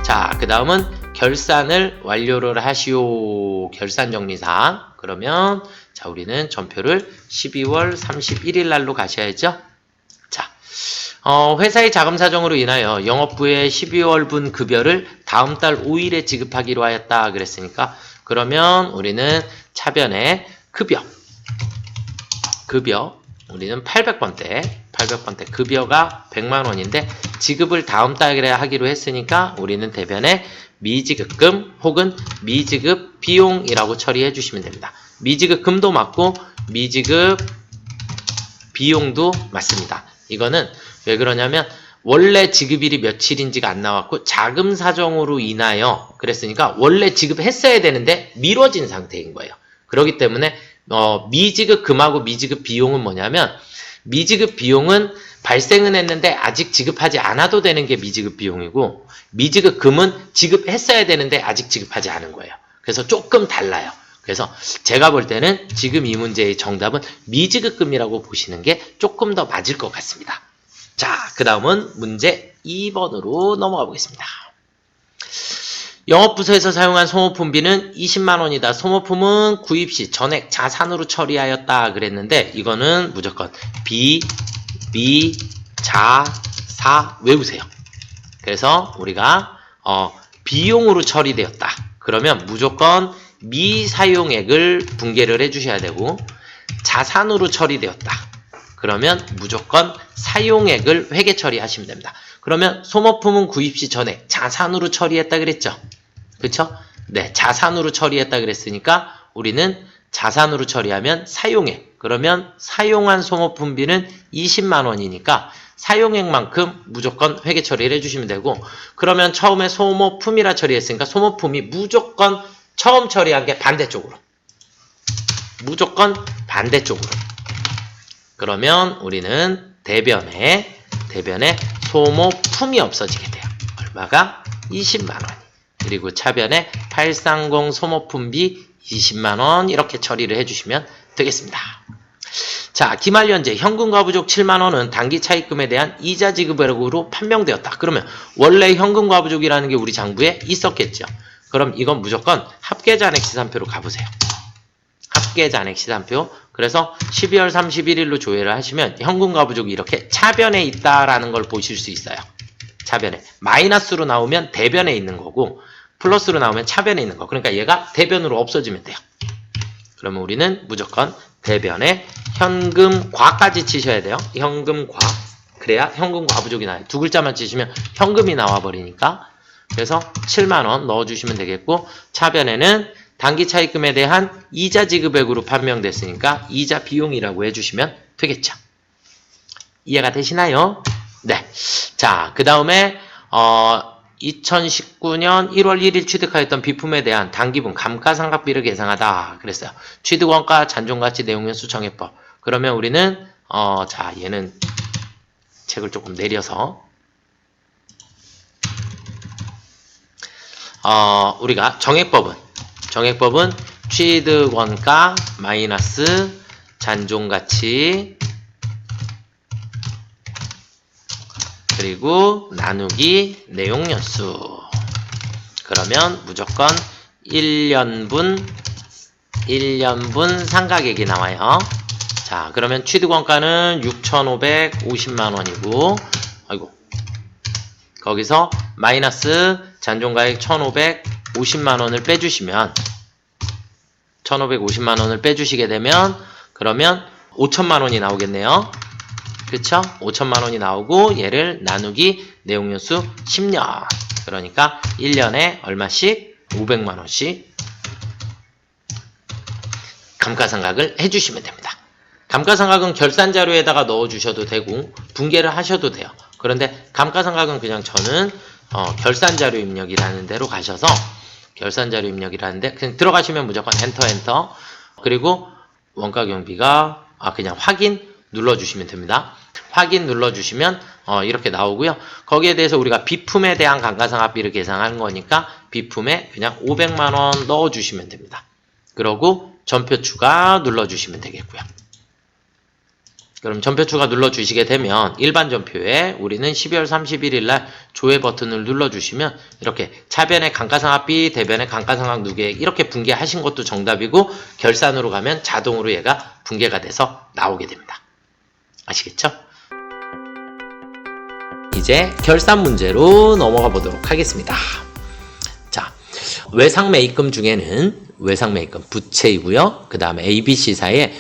자, 그 다음은 결산을 완료를 하시오. 결산정리사항. 그러면 자, 우리는 전표를 12월 31일 날로 가셔야죠. 자, 회사의 자금 사정으로 인하여 영업부의 12월분 급여를 다음 달 5일에 지급하기로 하였다 그랬으니까, 그러면 우리는 차변에 급여 우리는 800번대 급여가 100만원인데 지급을 다음 달에 하기로 했으니까 우리는 대변에 미지급금 혹은 미지급 비용이라고 처리해 주시면 됩니다. 미지급금도 맞고 미지급 비용도 맞습니다. 이거는 왜 그러냐면 원래 지급일이 며칠인지가 안 나왔고 자금 사정으로 인하여 그랬으니까 원래 지급했어야 되는데 미뤄진 상태인 거예요. 그렇기 때문에 미지급금하고 미지급 비용은 뭐냐면, 미지급 비용은 발생은 했는데 아직 지급하지 않아도 되는 게 미지급 비용이고, 미지급금은 지급했어야 되는데 아직 지급하지 않은 거예요. 그래서 조금 달라요. 그래서 제가 볼 때는 지금 이 문제의 정답은 미지급금이라고 보시는 게 조금 더 맞을 것 같습니다. 자, 그 다음은 문제 2번으로 넘어가 보겠습니다. 영업부서에서 사용한 소모품비는 20만원이다. 소모품은 구입시 전액 자산으로 처리하였다 그랬는데, 이거는 무조건 비, 미, 자, 사 외우세요. 그래서 우리가 비용으로 처리되었다. 그러면 무조건 미사용액을 분개를 해주셔야 되고, 자산으로 처리되었다. 그러면 무조건 사용액을 회계 처리하시면 됩니다. 그러면 소모품은 구입시 전액 자산으로 처리했다 그랬죠? 그쵸? 네, 자산으로 처리했다 그랬으니까 우리는 자산으로 처리하면 사용액, 그러면 사용한 소모품비는 20만원이니까 사용액만큼 무조건 회계 처리를 해주시면 되고, 그러면 처음에 소모품이라 처리했으니까 소모품이 무조건 처음 처리한 게 반대쪽으로, 무조건 반대쪽으로. 그러면 우리는 대변에 소모품이 없어지게 돼요. 얼마가? 20만원. 그리고 차변에 830 소모품비 20만원 이렇게 처리를 해주시면 되겠습니다. 자, 기말연재 현금과 부족 7만원은 단기 차입금에 대한 이자 지급으로 판명되었다. 그러면 원래 현금과 부족이라는 게 우리 장부에 있었겠죠. 그럼 이건 무조건 합계자 안액 시산표로 가보세요. 합계자 안액 시산표. 그래서 12월 31일로 조회를 하시면 현금과 부족이 이렇게 차변에 있다라는 걸 보실 수 있어요. 차변에. 마이너스로 나오면 대변에 있는 거고, 플러스로 나오면 차변에 있는 거. 그러니까 얘가 대변으로 없어지면 돼요. 그러면 우리는 무조건 대변에 현금과까지 치셔야 돼요. 현금과. 그래야 현금과 부족이 나와요. 두 글자만 치시면 현금이 나와버리니까. 그래서 7만원 넣어주시면 되겠고, 차변에는 단기 차입금에 대한 이자 지급액으로 판명됐으니까 이자 비용이라고 해주시면 되겠죠. 이해가 되시나요? 네. 자, 그 다음에 2019년 1월 1일 취득하였던 비품에 대한 당기분 감가상각비를 계상하다 그랬어요. 취득원가, 잔존가치, 내용연수, 정액법. 그러면 우리는 자, 얘는 책을 조금 내려서 우리가 정액법은 취득원가 마이너스 잔존가치 그리고 나누기 내용연수. 그러면 무조건 1년분 상가액이 나와요. 자, 그러면 취득원가는 6,550만원이고, 아이고, 거기서 마이너스 잔존가액 1,550만원을 빼주시면, 1,550만원을 빼주시게 되면, 그러면 5천만원이 나오겠네요. 그쵸? 5천만원이 나오고, 얘를 나누기 내용연수 10년. 그러니까 1년에 얼마씩? 500만원씩 감가상각을 해주시면 됩니다. 감가상각은 결산자료에다가 넣어주셔도 되고, 분개를 하셔도 돼요. 그런데 감가상각은 그냥 저는 결산자료 입력이라는 데로 가셔서 결산자료 입력이라는데 그냥 들어가시면 무조건 엔터 그리고 원가경비가 그냥 확인 눌러주시면 됩니다. 확인 눌러주시면 이렇게 나오고요. 거기에 대해서 우리가 비품에 대한 감가상각비를 계산한 거니까 비품에 그냥 500만원 넣어주시면 됩니다. 그러고 전표 추가 눌러주시면 되겠고요. 그럼 전표 추가 눌러주시게 되면 일반 전표에 우리는 12월 31일 날 조회 버튼을 눌러주시면 이렇게 차변의 감가상각비, 대변의 감가상각 누계액 이렇게 분계하신 것도 정답이고 결산으로 가면 자동으로 얘가 분계가 돼서 나오게 됩니다. 아시겠죠? 이제 결산 문제로 넘어가 보도록 하겠습니다. 자, 외상매입금 중에는 외상매입금 부채이고요. 그 다음에 ABC사에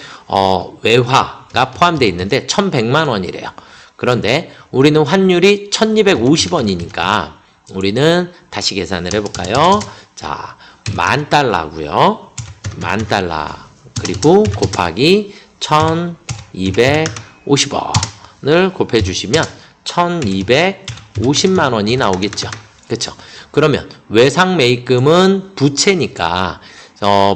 외화가 포함되어 있는데 1,100만 원이래요. 그런데 우리는 환율이 1,250원이니까 우리는 다시 계산을 해볼까요? 자, $10,000고요. $10,000 그리고 곱하기 1,250원을 곱해주시면 1,250만 원이 나오겠죠. 그렇죠? 그러면 외상매입금은 부채니까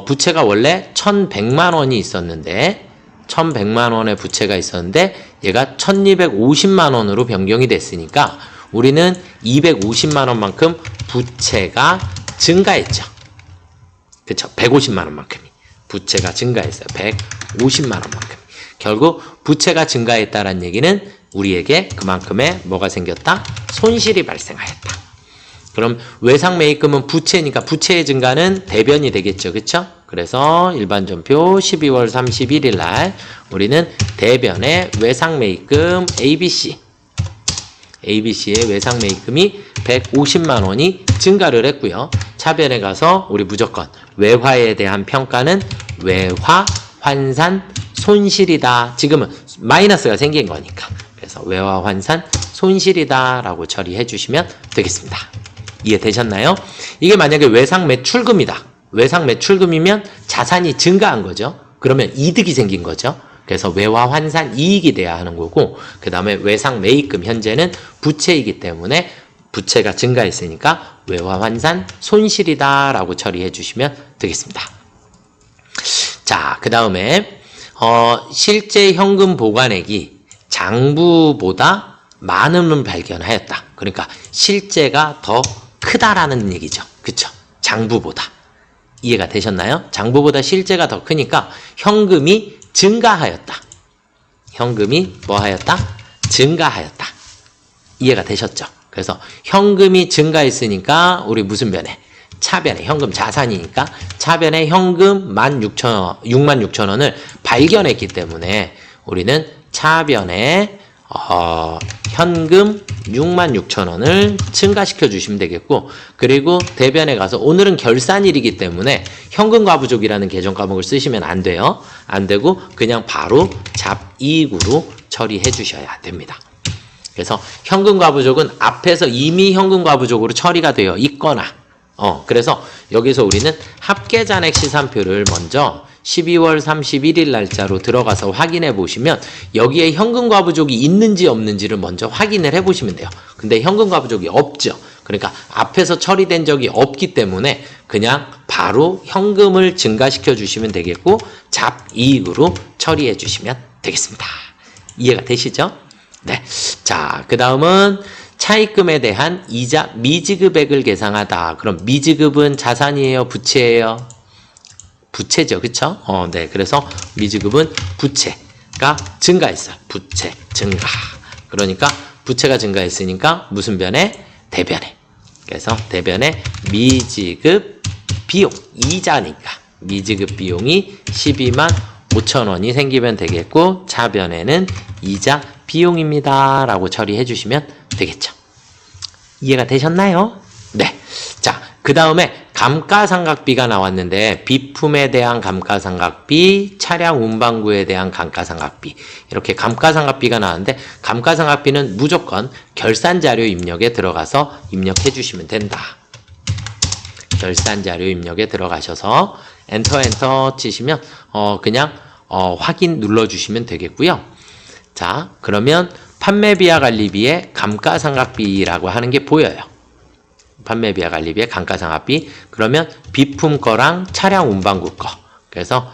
부채가 원래 1,100만 원이 있었는데 1,100만 원의 부채가 있었는데 얘가 1,250만 원으로 변경이 됐으니까 우리는 250만 원만큼 부채가 증가했죠. 그렇죠? 150만 원만큼이 부채가 증가했어요. 150만 원만큼. 결국 부채가 증가했다는 얘기는 우리에게 그만큼의 뭐가 생겼다? 손실이 발생하였다. 그럼 외상매입금은 부채니까 부채의 증가는 대변이 되겠죠. 그쵸? 그래서 일반 전표 12월 31일 날 우리는 대변의 외상매입금 ABC의 외상매입금이 150만 원이 증가를 했고요. 차변에 가서 우리 무조건 외화에 대한 평가는 외화 환산 손실이다. 지금은 마이너스가 생긴 거니까. 그래서 외화 환산 손실이다 라고 처리해 주시면 되겠습니다. 이해되셨나요? 이게 만약에 외상 매출금이다. 외상 매출금이면 자산이 증가한 거죠. 그러면 이득이 생긴 거죠. 그래서 외화 환산 이익이 돼야 하는 거고 그 다음에 외상 매입금 현재는 부채이기 때문에 부채가 증가했으니까 외화 환산 손실이다 라고 처리해 주시면 되겠습니다. 자, 그 다음에 실제 현금 보관액이 장부보다 많음을 발견하였다. 그러니까 실제가 더 크다라는 얘기죠. 그쵸? 장부보다. 이해가 되셨나요? 장부보다 실제가 더 크니까 현금이 증가하였다. 현금이 뭐 하였다? 증가하였다. 이해가 되셨죠? 그래서 현금이 증가했으니까 우리 무슨 변에? 차변에 현금 자산이니까 차변에 현금 66,000원을 발견했기 때문에 우리는 차변에 현금 66,000원을 증가시켜 주시면 되겠고 그리고 대변에 가서 오늘은 결산일이기 때문에 현금과 부족이라는 계정 과목을 쓰시면 안 돼요. 안 되고 그냥 바로 잡이익으로 처리해 주셔야 됩니다. 그래서 현금과 부족은 앞에서 이미 현금과 부족으로 처리가 되어 있거나 그래서 여기서 우리는 합계잔액 시산표를 먼저 12월 31일 날짜로 들어가서 확인해 보시면 여기에 현금과 부족이 있는지 없는지를 먼저 확인을 해 보시면 돼요. 근데 현금과 부족이 없죠. 그러니까 앞에서 처리된 적이 없기 때문에 그냥 바로 현금을 증가시켜 주시면 되겠고 잡이익으로 처리해 주시면 되겠습니다. 이해가 되시죠? 네. 자, 그 다음은 차입금에 대한 이자 미지급액을 계상하다. 그럼 미지급은 자산이에요? 부채예요? 부채죠. 그쵸? 네. 그래서 미지급은 부채가 증가했어요. 부채 증가. 그러니까 부채가 증가했으니까 무슨 변에? 대변에. 그래서 대변에 미지급 비용. 이자니까. 미지급 비용이 125,000원이 생기면 되겠고 차변에는 이자 비용입니다. 라고 처리해 주시면 되겠죠. 이해가 되셨나요? 네. 자, 그 다음에 감가상각비가 나왔는데 비품에 대한 감가상각비, 차량 운반구에 대한 감가상각비 이렇게 감가상각비가 나왔는데 감가상각비는 무조건 결산자료 입력에 들어가서 입력해 주시면 된다. 결산자료 입력에 들어가셔서 엔터 치시면 그냥 확인 눌러주시면 되겠고요. 자, 그러면 판매비와 관리비의 감가상각비라고 하는 게 보여요. 판매비와 관리비의 감가상각비. 그러면 비품 거랑 차량 운반구 거. 그래서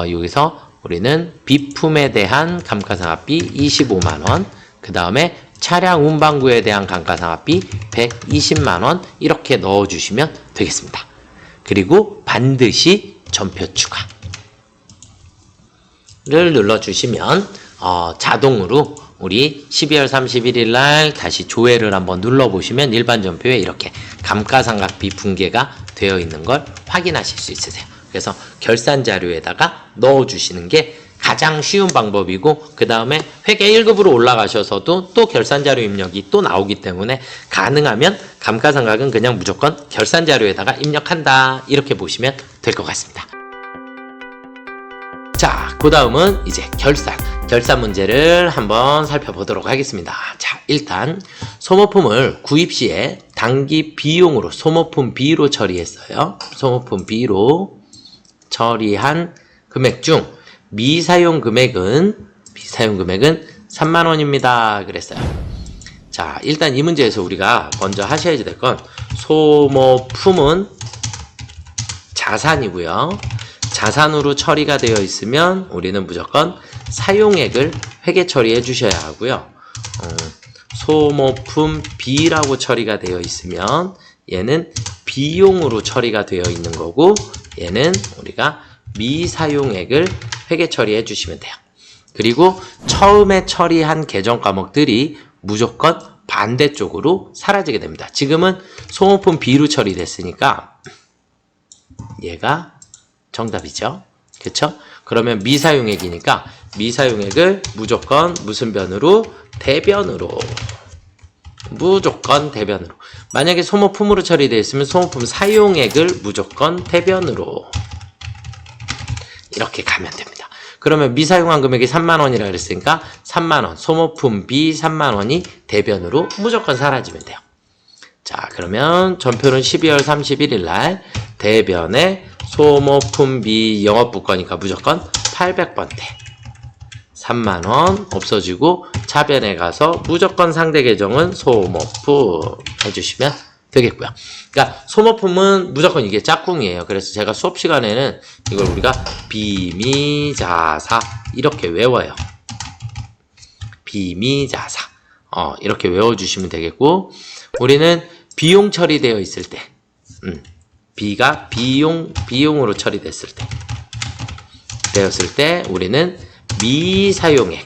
여기서 우리는 비품에 대한 감가상각비 25만원, 그 다음에 차량 운반구에 대한 감가상각비 120만원 이렇게 넣어주시면 되겠습니다. 그리고 반드시 전표 추가를 눌러주시면 자동으로 우리 12월 31일 날 다시 조회를 한번 눌러보시면 일반 전표에 이렇게 감가상각비 붕괴가 되어 있는 걸 확인하실 수 있으세요. 그래서 결산 자료에다가 넣어주시는 게 가장 쉬운 방법이고, 그 다음에 회계 1급으로 올라가셔서도 또 결산 자료 입력이 또 나오기 때문에 가능하면 감가상각은 그냥 무조건 결산 자료에다가 입력한다, 이렇게 보시면 될 것 같습니다. 자, 그 다음은 이제 결산 문제를 한번 살펴보도록 하겠습니다. 자, 일단 소모품을 구입 시에 당기 비용으로 소모품 B로 처리했어요. 소모품 B로 처리한 금액 중 미사용 금액은 3만원입니다. 그랬어요. 자, 일단 이 문제에서 우리가 먼저 하셔야 될 건, 소모품은 자산이고요. 자산으로 처리가 되어 있으면 우리는 무조건 사용액을 회계 처리해 주셔야 하고요. 소모품 B라고 처리가 되어 있으면 얘는 비용으로 처리가 되어 있는 거고, 얘는 우리가 미사용액을 회계 처리해 주시면 돼요. 그리고 처음에 처리한 계정 과목들이 무조건 반대쪽으로 사라지게 됩니다. 지금은 소모품 B로 처리됐으니까 얘가 정답이죠. 그쵸? 그러면 미사용액이니까 미사용액을 무조건 무슨 변으로? 대변으로. 무조건 대변으로. 만약에 소모품으로 처리되어 있으면 소모품 사용액을 무조건 대변으로. 이렇게 가면 됩니다. 그러면 미사용한 금액이 3만원이라 그랬으니까 3만원, 소모품 B 3만원이 대변으로 무조건 사라지면 돼요. 자, 그러면 전표는 12월 31일 날 대변에 소모품 B 영업부 거니까 무조건 800번대 3만원 없어지고, 차변에 가서 무조건 상대 계정은 소모품 해주시면 되겠고요. 그러니까 소모품은 무조건 이게 짝꿍이에요. 그래서 제가 수업 시간에는 이걸 우리가 비미자사 이렇게 외워요. 비미자사 이렇게 외워주시면 되겠고, 우리는 비용 처리되어 있을 때 B가 비용으로 처리됐을 때 되었을 때 우리는 미사용액을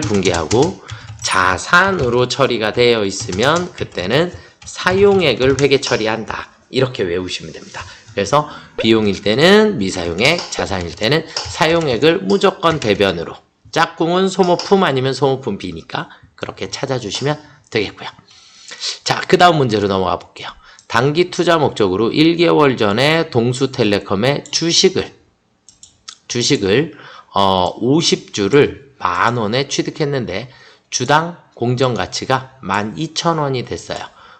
붕괴하고, 자산으로 처리가 되어 있으면 그때는 사용액을 회계 처리한다, 이렇게 외우시면 됩니다. 그래서 비용일 때는 미사용액, 자산일 때는 사용액을 무조건 대변으로, 짝꿍은 소모품 아니면 소모품 B니까 그렇게 찾아주시면 되겠고요. 자, 그 다음 문제로 넘어가 볼게요. 단기 투자 목적으로 1개월 전에 동수텔레콤의 주식을 50주를 만원에 취득했는데 주당 공정가치가 12,000원이 됐어요.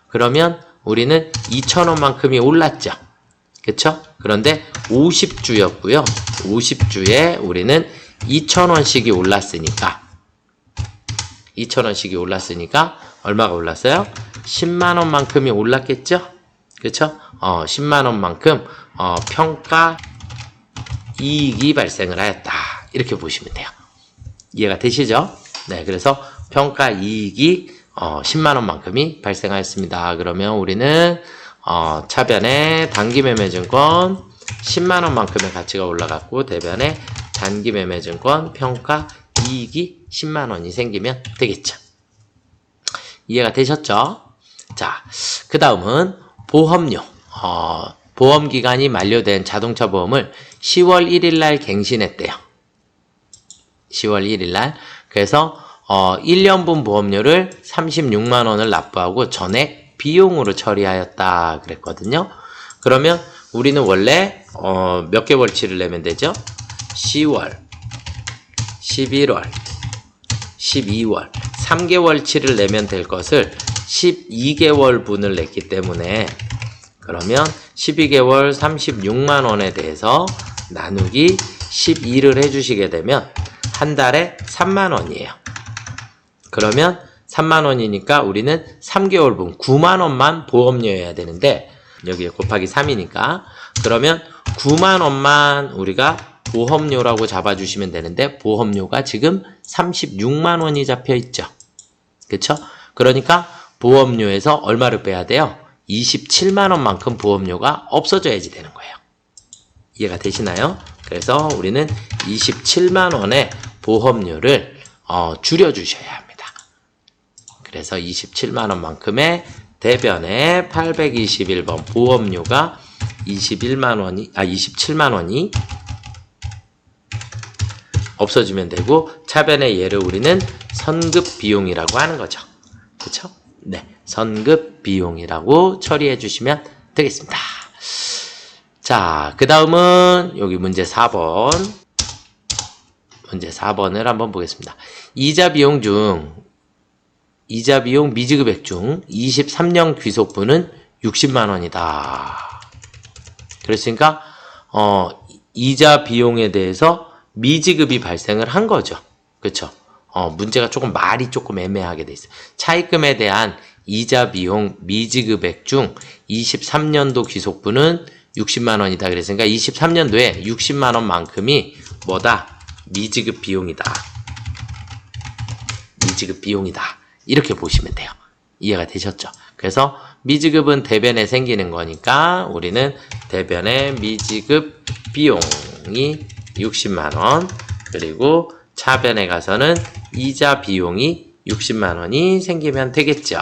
그러면 우리는 2,000원만큼이 올랐죠. 그쵸? 그런데 50주였고요. 50주에 우리는 2,000원씩이 올랐으니까 얼마가 올랐어요? 10만원만큼이 올랐겠죠? 그쵸? 10만원만큼 평가 이익이 발생을 하였다, 이렇게 보시면 돼요. 이해가 되시죠? 네, 그래서 평가 이익이 10만원만큼이 발생하였습니다. 그러면 우리는 차변에 단기매매증권 10만원만큼의 가치가 올라갔고, 대변에 단기매매증권 평가 이익이 10만원이 생기면 되겠죠. 이해가 되셨죠? 자, 그 다음은 보험료. 보험기간이 만료된 자동차 보험을 10월 1일 날 갱신했대요. 10월 1일 날. 그래서 1년분 보험료를 36만원을 납부하고 전액 비용으로 처리하였다 그랬거든요. 그러면 우리는 원래 몇 개월치를 내면 되죠? 10월, 11월, 12월 3개월치를 내면 될 것을 12개월 분을 냈기 때문에, 그러면 12개월 36만원에 대해서 나누기 12를 해주시게 되면 한 달에 3만원이에요. 그러면 3만원이니까 우리는 3개월분 9만원만 보험료여야 되는데, 여기에 곱하기 3이니까 그러면 9만원만 우리가 보험료라고 잡아주시면 되는데, 보험료가 지금 36만원이 잡혀있죠. 그쵸? 그러니까 보험료에서 얼마를 빼야 돼요? 27만원만큼 보험료가 없어져야지 되는 거예요. 이해가 되시나요? 그래서 우리는 27만원의 보험료를 줄여주셔야 합니다. 그래서 27만원만큼의 대변에 821번 보험료가 27만원이 없어지면 되고, 차변의 얘를 우리는 선급 비용이라고 하는 거죠. 그쵸? 네. 선급 비용이라고 처리해 주시면 되겠습니다. 자, 그 다음은 여기 문제 4번. 문제 4번을 한번 보겠습니다. 이자 비용 미지급액 중 23년 귀속분은 60만원이다. 그랬으니까, 이자 비용에 대해서 미지급이 발생을 한 거죠. 그쵸? 문제가 말이 조금 애매하게 돼 있어요. 차입금에 대한 이자 비용 미지급액 중 23년도 귀속분은 60만원이다. 그랬으니까 23년도에 60만원만큼이 뭐다? 미지급 비용이다. 미지급 비용이다. 이렇게 보시면 돼요. 이해가 되셨죠? 그래서 미지급은 대변에 생기는 거니까 우리는 대변의 미지급 비용이 60만원, 그리고 차변에 가서는 이자 비용이 60만원이 생기면 되겠죠.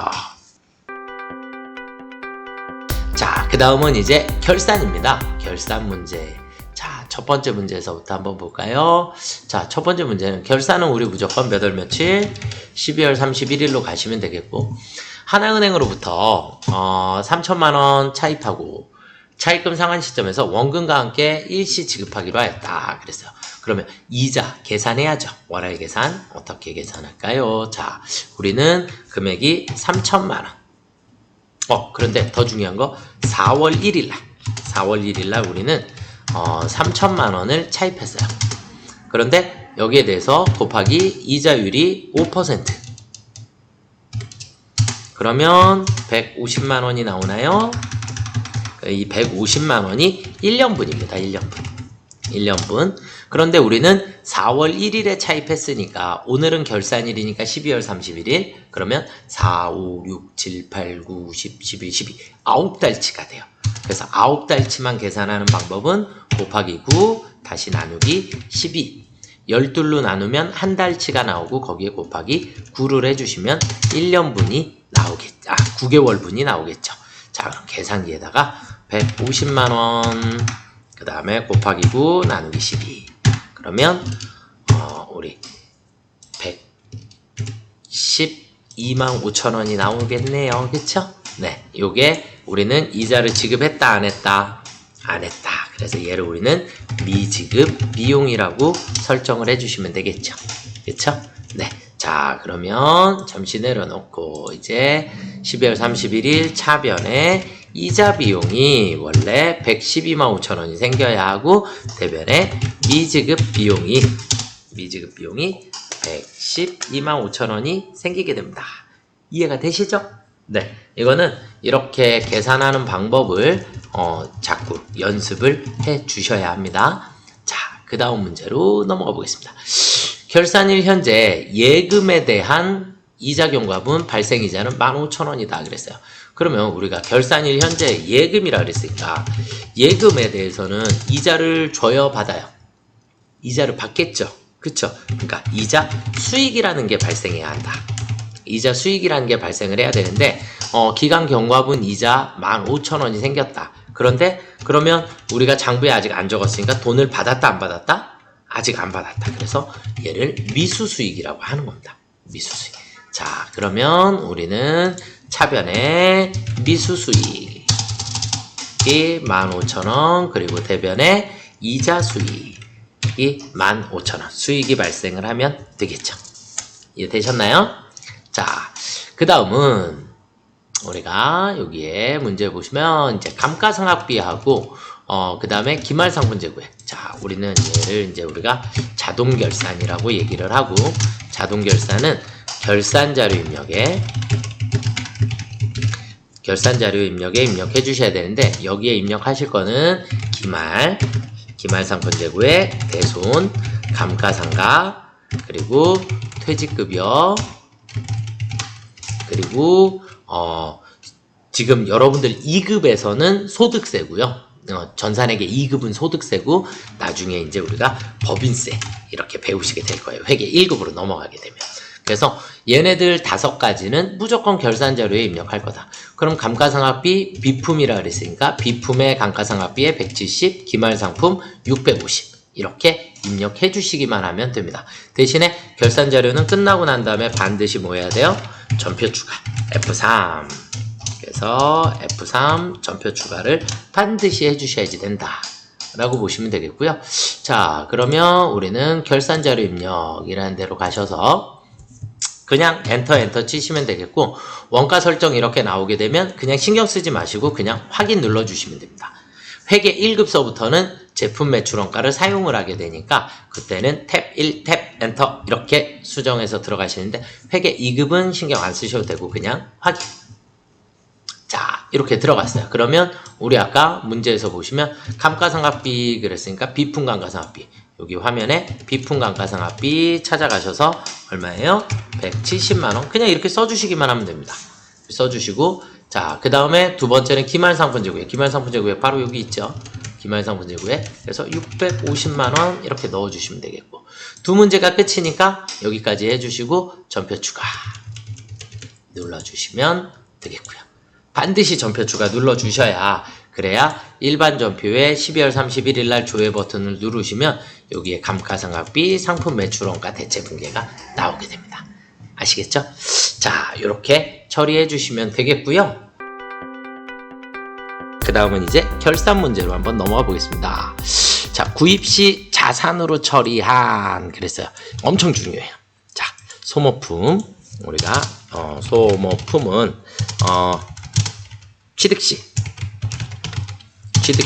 자, 그 다음은 이제 결산입니다. 결산 문제. 자, 첫 번째 문제에서부터 한번 볼까요? 자, 첫 번째 문제는 결산은 우리 무조건 몇 월 며칠? 12월 31일로 가시면 되겠고, 하나은행으로부터 3천만원 차입하고 차입금 상환 시점에서 원금과 함께 일시 지급하기로 하였다. 그랬어요. 그러면 이자 계산해야죠. 월할 계산 어떻게 계산할까요? 자, 우리는 금액이 3천만원. 그런데 더 중요한 거 4월 1일날 우리는 3천만원을 차입했어요. 그런데 여기에 대해서 곱하기 이자율이 5%. 그러면 150만원이 나오나요? 이 150만원이 1년분입니다. 1년분. 그런데 우리는 4월 1일에 차입했으니까 오늘은 결산일이니까 12월 31일. 그러면 4, 5, 6, 7, 8, 9, 10, 11, 12. 9달치가 돼요. 그래서 9달치만 계산하는 방법은 곱하기 9 다시 나누기 12. 12로 나누면 한 달치가 나오고 거기에 곱하기 9를 해주시면 1년분이 나오겠죠. 9개월분이 나오겠죠. 자, 그럼 계산기에다가 150만원, 그 다음에 곱하기 9 나누기 12. 그러면 우리 112만 5천원이 나오겠네요. 그쵸? 네, 요게 우리는 이자를 지급했다 안 했다? 안 했다. 그래서 얘를 우리는 미지급 비용이라고 설정을 해주시면 되겠죠. 그쵸? 네. 자, 그러면 잠시 내려놓고 이제 12월 31일 차변에 이자 비용이 원래 112만 5천원이 생겨야 하고 대변에 미지급 비용이 112만 5천원이 생기게 됩니다. 이해가 되시죠? 네, 이거는 이렇게 계산하는 방법을 자꾸 연습을 해 주셔야 합니다. 자, 그 다음 문제로 넘어가 보겠습니다. 결산일 현재 예금에 대한 이자 경과분 발생이자는 15,000원이다 그랬어요. 그러면 우리가 결산일 현재 예금이라 그랬으니까 예금에 대해서는 이자를 줘요, 받아요? 이자를 받겠죠. 그쵸? 그러니까 이자 수익이라는 게 발생해야 한다. 이자 수익이라는 게 발생을 해야 되는데 기간 경과분 이자 15,000원이 생겼다. 그런데 그러면 우리가 장부에 아직 안 적었으니까 돈을 받았다 안 받았다? 아직 안 받았다. 그래서 얘를 미수수익이라고 하는 겁니다. 미수수익. 자, 그러면 우리는 차변에 미수수익이 15,000원, 그리고 대변에 이자 수익이 15,000원 수익이 발생을 하면 되겠죠. 이해되셨나요? 자, 그 다음은 우리가 여기에 문제 보시면 이제 감가상각비하고 그 다음에 기말상분제구액. 자, 우리는 얘를 이제 우리가 자동결산이라고 얘기를 하고, 자동결산은 결산자료 입력에 입력해 주셔야 되는데, 여기에 입력하실 거는 기말상분제구액, 대손, 감가상각, 그리고 퇴직급여, 그리고 지금 여러분들 2급에서는 소득세고요. 전산회계 2급은 소득세고 나중에 이제 우리가 법인세 이렇게 배우시게 될 거예요. 회계 1급으로 넘어가게 되면. 그래서 얘네들 5가지는 무조건 결산자료에 입력할 거다. 그럼 감가상각비 비품이라 그랬으니까 비품의 감가상각비에 170, 기말상품 650 이렇게 입력해 주시기만 하면 됩니다. 대신에 결산자료는 끝나고 난 다음에 반드시 뭐 해야 돼요? 전표 추가 F3. 그래서 F3 전표 추가를 반드시 해주셔야지 된다 라고 보시면 되겠고요. 자, 그러면 우리는 결산자료 입력이라는 데로 가셔서 그냥 엔터 치시면 되겠고, 원가 설정 이렇게 나오게 되면 그냥 신경 쓰지 마시고 그냥 확인 눌러주시면 됩니다. 회계 1급서부터는 제품 매출원가를 사용을 하게 되니까 그때는 탭 1, 탭 엔터 이렇게 수정해서 들어가시는데, 회계 2급은 신경 안 쓰셔도 되고 그냥 확인. 자, 이렇게 들어갔어요. 그러면 우리 아까 문제에서 보시면 감가상각비 그랬으니까 비품 감가상각비, 여기 화면에 비품 감가상각비 찾아가셔서 얼마예요? 170만원. 그냥 이렇게 써주시기만 하면 됩니다. 써주시고, 자, 그 다음에 두 번째는 기말상품재고액. 기말상품재고액 바로 여기 있죠. 기말상품재고액. 그래서 650만원 이렇게 넣어주시면 되겠고, 두 문제가 끝이니까 여기까지 해주시고 전표 추가 눌러주시면 되겠고요. 반드시 전표 추가 눌러주셔야, 그래야 일반 전표에 12월 31일 날 조회 버튼을 누르시면 여기에 감가상각비, 상품 매출원가 대체 분계가 나오게 됩니다. 아시겠죠? 자, 이렇게 처리해 주시면 되겠고요. 그 다음은 이제 결산 문제로 한번 넘어가 보겠습니다. 자, 구입 시 자산으로 처리한 그랬어요. 엄청 중요해요. 자, 소모품. 우리가 소모품은 취득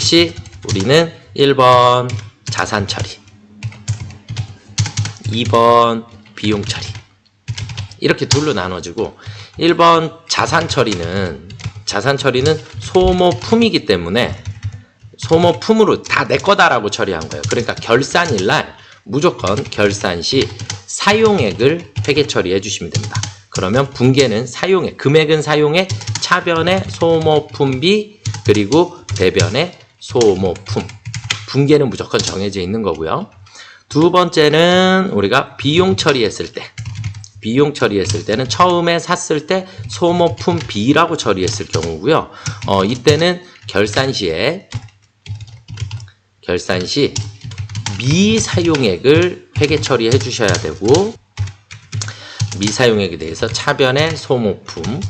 시 우리는 1번 자산 처리, 2번 비용 처리 이렇게 둘로 나눠지고, 1번 자산 처리는 소모품이기 때문에 소모품으로 다 내 거다라고 처리한 거예요. 그러니까 결산일 날 무조건 결산 시 사용액을 회계 처리해 주시면 됩니다. 그러면 분계는 사용액, 금액은 사용액, 차변의 소모품비, 그리고 대변의 소모품. 분계는 무조건 정해져 있는 거고요. 두 번째는 우리가 비용 처리했을 때는 처음에 샀을 때 소모품 B라고 처리했을 경우고요. 이때는 결산 시 미사용액을 회계 처리해 주셔야 되고, 미사용액에 대해서 차변의 소모품,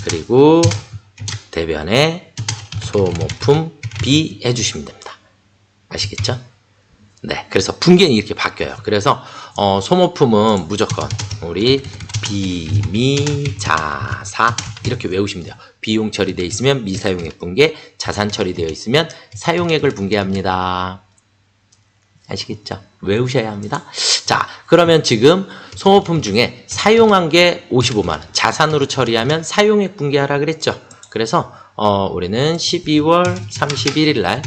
그리고 대변의 소모품 B 해주시면 됩니다. 아시겠죠? 네, 그래서 분계는 이렇게 바뀌어요. 그래서 소모품은 무조건 우리 비미자사 이렇게 외우시면 돼요. 비용 처리되어 있으면 미사용액 분계, 자산 처리되어 있으면 사용액을 분계합니다. 아시겠죠? 외우셔야 합니다. 자, 그러면 지금 소모품 중에 사용한 게 55만원, 자산으로 처리하면 사용액 분계하라 그랬죠? 그래서 우리는 12월 31일 날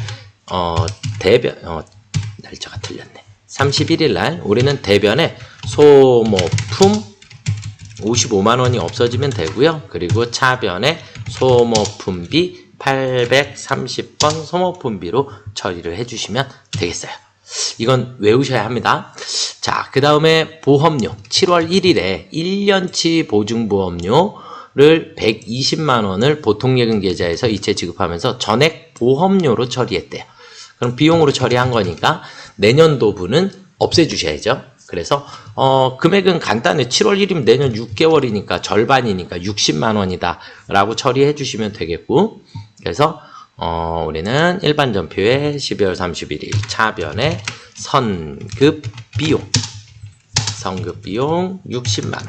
날짜가 틀렸네. 31일 날 우리는 대변에 소모품 55만원이 없어지면 되고요. 그리고 차변에 소모품비 830번 소모품비로 처리를 해주시면 되겠어요. 이건 외우셔야 합니다. 자, 그 다음에 보험료 7월 1일에 1년치 보증보험료를 120만원을 보통예금 계좌에서 이체 지급하면서 전액 보험료로 처리했대요. 그럼 비용으로 처리한 거니까 내년도분은 없애주셔야죠. 그래서 금액은 간단해. 7월 1일이면 내년 6개월이니까 절반이니까 60만원이다 라고 처리해 주시면 되겠고, 그래서 우리는 일반 전표에 12월 31일 차변에 선급 비용 60만원,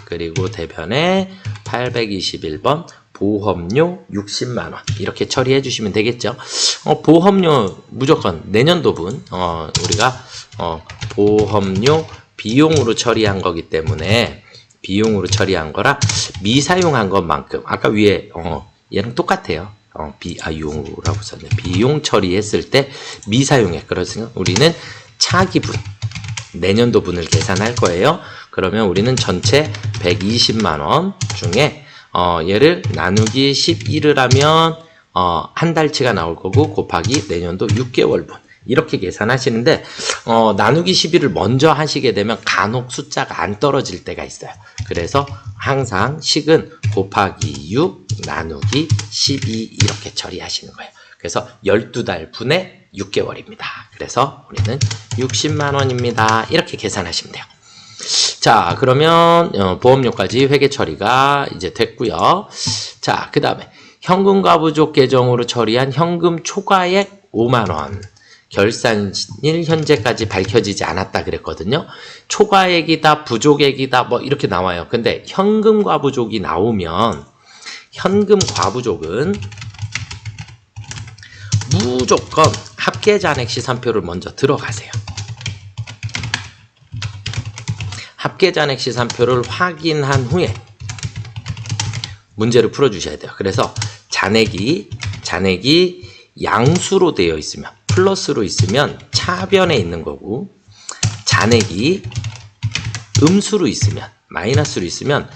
그리고 대변에 821번 보험료 60만원 이렇게 처리해 주시면 되겠죠. 보험료 무조건 내년도분 우리가 보험료 비용으로 처리한 거기 때문에 비용으로 처리한 거라 미사용한 것만큼 아까 위에 얘랑 똑같아요. 용으로라고 썼네. 비용 처리했을 때 미사용액, 그래서 우리는 차기분 내년도분을 계산할 거예요. 그러면 우리는 전체 120만원 중에 얘를 나누기 12를 하면 한 달치가 나올 거고 곱하기 내년도 6개월분 이렇게 계산하시는데 나누기 12를 먼저 하시게 되면 간혹 숫자가 안 떨어질 때가 있어요. 그래서 항상 식은 곱하기 6 나누기 12 이렇게 처리하시는 거예요. 그래서 12달 분의 6개월입니다. 그래서 우리는 60만 원입니다. 이렇게 계산하시면 돼요. 자, 그러면 보험료까지 회계 처리가 이제 됐고요. 자, 그 다음에 현금과부족 계정으로 처리한 현금 초과액 5만 원. 결산일 현재까지 밝혀지지 않았다 그랬거든요. 초과액이다, 부족액이다 뭐 이렇게 나와요. 근데 현금 과부족이 나오면 현금 과부족은 무조건 합계 잔액 시산표를 먼저 들어가세요. 합계 잔액 시산표를 확인한 후에 문제를 풀어주셔야 돼요. 그래서 잔액이 양수로 되어 있으면 플러스로 있으면 차변에 있는 거고 잔액이 음수로 있으면 마이너스로 있으면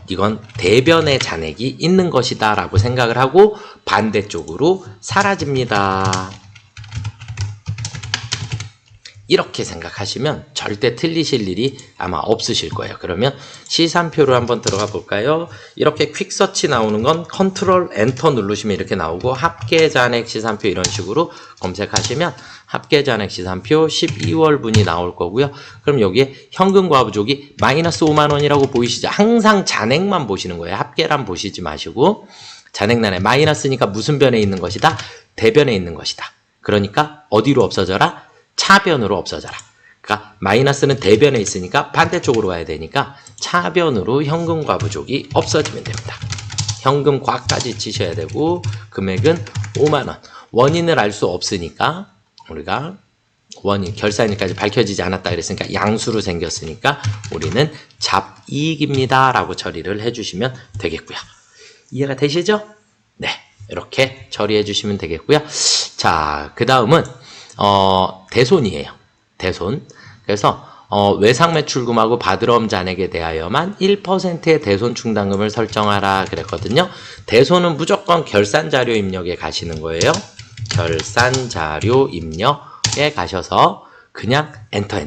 이건 대변의 잔액이 있는 것이다 라고 생각을 하고 반대쪽으로 사라집니다. 이렇게 생각하시면 절대 틀리실 일이 아마 없으실 거예요. 그러면 시산표로 한번 들어가 볼까요? 이렇게 퀵서치 나오는 건 컨트롤 엔터 누르시면 이렇게 나오고 합계 잔액 시산표 이런 식으로 검색하시면 합계 잔액 시산표 12월분이 나올 거고요. 그럼 여기에 현금 과부족이 마이너스 5만 원이라고 보이시죠? 항상 잔액만 보시는 거예요. 합계란 보시지 마시고 잔액란에 마이너스니까 무슨 변에 있는 것이다? 대변에 있는 것이다. 그러니까 어디로 없어져라? 차변으로 없어져라. 그러니까 마이너스는 대변에 있으니까 반대쪽으로 가야 되니까 차변으로 현금 과부족이 없어지면 됩니다. 현금 과까지 치셔야 되고 금액은 5만 원. 원인을 알 수 없으니까 우리가 원인 결산일까지 밝혀지지 않았다 그랬으니까 양수로 생겼으니까 우리는 잡이익입니다 라고 처리를 해주시면 되겠고요. 이해가 되시죠? 네, 이렇게 처리해 주시면 되겠고요. 자, 그 다음은 대손이에요. 대손. 그래서 외상매출금하고 받으러옴 잔액에 대하여만 1%의 대손 충당금을 설정하라 그랬거든요. 대손은 무조건 결산자료 입력에 가시는 거예요. 결산자료 입력에 가셔서 그냥 엔터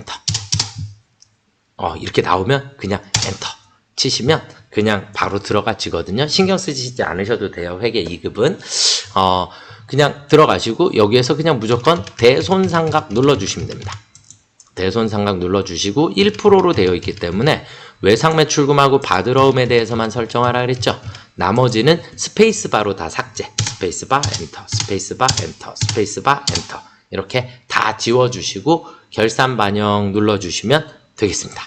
이렇게 나오면 그냥 엔터 치시면 그냥 바로 들어가지거든요. 신경 쓰시지 않으셔도 돼요. 회계 2급은 그냥 들어가시고 여기에서 그냥 무조건 대손상각 눌러주시면 됩니다. 대손상각 눌러주시고 1%로 되어 있기 때문에 외상매출금하고 받으러움에 대해서만 설정하라 그랬죠. 나머지는 스페이스바로 다 삭제. 스페이스바 엔터, 스페이스바 엔터, 스페이스바 엔터 이렇게 다 지워주시고 결산 반영 눌러주시면 되겠습니다.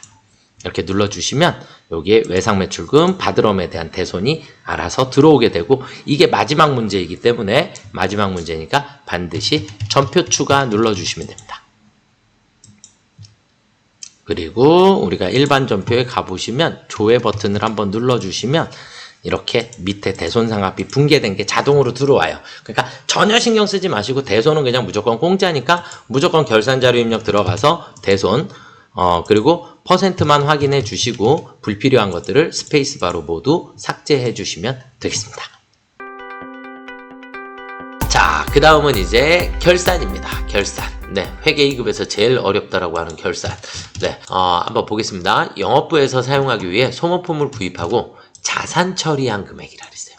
이렇게 눌러주시면 여기에 외상매출금, 받으러움에 대한 대손이 알아서 들어오게 되고 이게 마지막 문제이기 때문에 마지막 문제니까 반드시 전표 추가 눌러주시면 됩니다. 그리고 우리가 일반 전표에 가보시면 조회 버튼을 한번 눌러주시면 이렇게 밑에 대손상각비 붕괴된 게 자동으로 들어와요. 그러니까 전혀 신경 쓰지 마시고 대손은 그냥 무조건 공짜니까 무조건 결산자료 입력 들어가서 대손 그리고 퍼센트만 확인해 주시고 불필요한 것들을 스페이스바로 모두 삭제해 주시면 되겠습니다. 자, 그 다음은 이제 결산입니다. 결산. 네, 회계 2급에서 제일 어렵다라고 하는 결산. 네, 한번 보겠습니다. 영업부에서 사용하기 위해 소모품을 구입하고 자산 처리한 금액이라 그랬어요.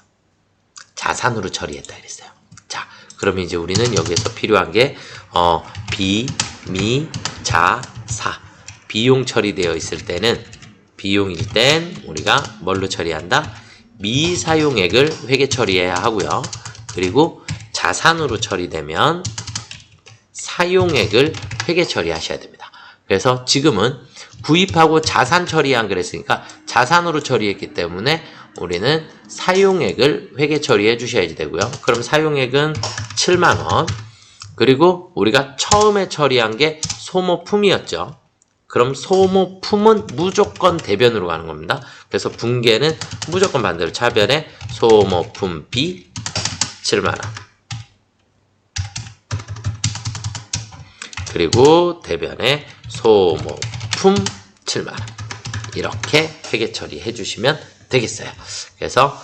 자산으로 처리했다 그랬어요. 자, 그러면 이제 우리는 여기에서 필요한 게 비, 미, 자, 사. 비용 처리되어 있을 때는 비용일 땐 우리가 뭘로 처리한다? 미사용액을 회계 처리해야 하고요. 그리고 자산으로 처리되면 사용액을 회계 처리하셔야 됩니다. 그래서 지금은 구입하고 자산 처리한 그랬으니까 자산으로 처리했기 때문에 우리는 사용액을 회계 처리해 주셔야지 되고요. 그럼 사용액은 7만원. 그리고 우리가 처음에 처리한 게 소모품이었죠. 그럼 소모품은 무조건 대변으로 가는 겁니다. 그래서 붕괴는 무조건 반대로 차변에 소모품 B 7만원. 그리고 대변에 소모품 7만원. 이렇게 회계 처리해 주시면 되겠어요. 그래서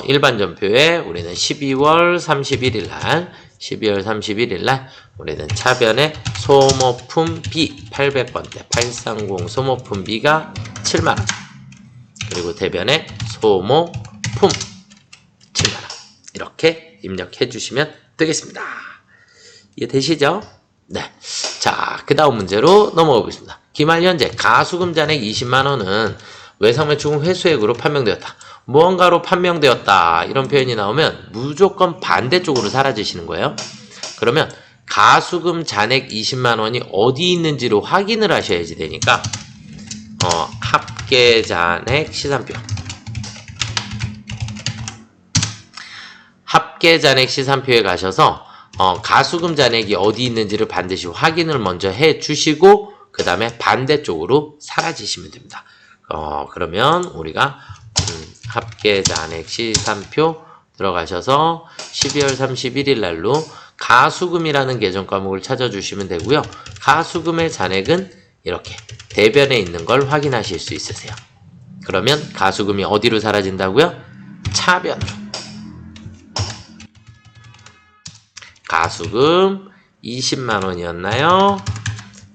일반 전표에 우리는 12월 31일 날 우리는 차변에 소모품 B 800번대 830 소모품 B가 7만원, 그리고 대변에 소모품 7만원 이렇게 입력해 주시면 되겠습니다. 이해되시죠? 네. 자, 그 다음 문제로 넘어가 보겠습니다. 기말 현재 가수금 잔액 20만원은 외상매출금 회수액으로 판명되었다. 무언가로 판명되었다. 이런 표현이 나오면 무조건 반대쪽으로 사라지시는 거예요. 그러면 가수금 잔액 20만원이 어디 있는지로 확인을 하셔야지 되니까 합계 잔액 시산표. 합계 잔액 시산표에 가셔서 가수금 잔액이 어디 있는지를 반드시 확인을 먼저 해 주시고 그 다음에 반대쪽으로 사라지시면 됩니다. 그러면 우리가 합계 잔액 시산표 들어가셔서 12월 31일 날로 가수금이라는 계정 과목을 찾아주시면 되고요. 가수금의 잔액은 이렇게 대변에 있는 걸 확인하실 수 있으세요. 그러면 가수금이 어디로 사라진다고요? 차변으로. 가수금 20만원이었나요?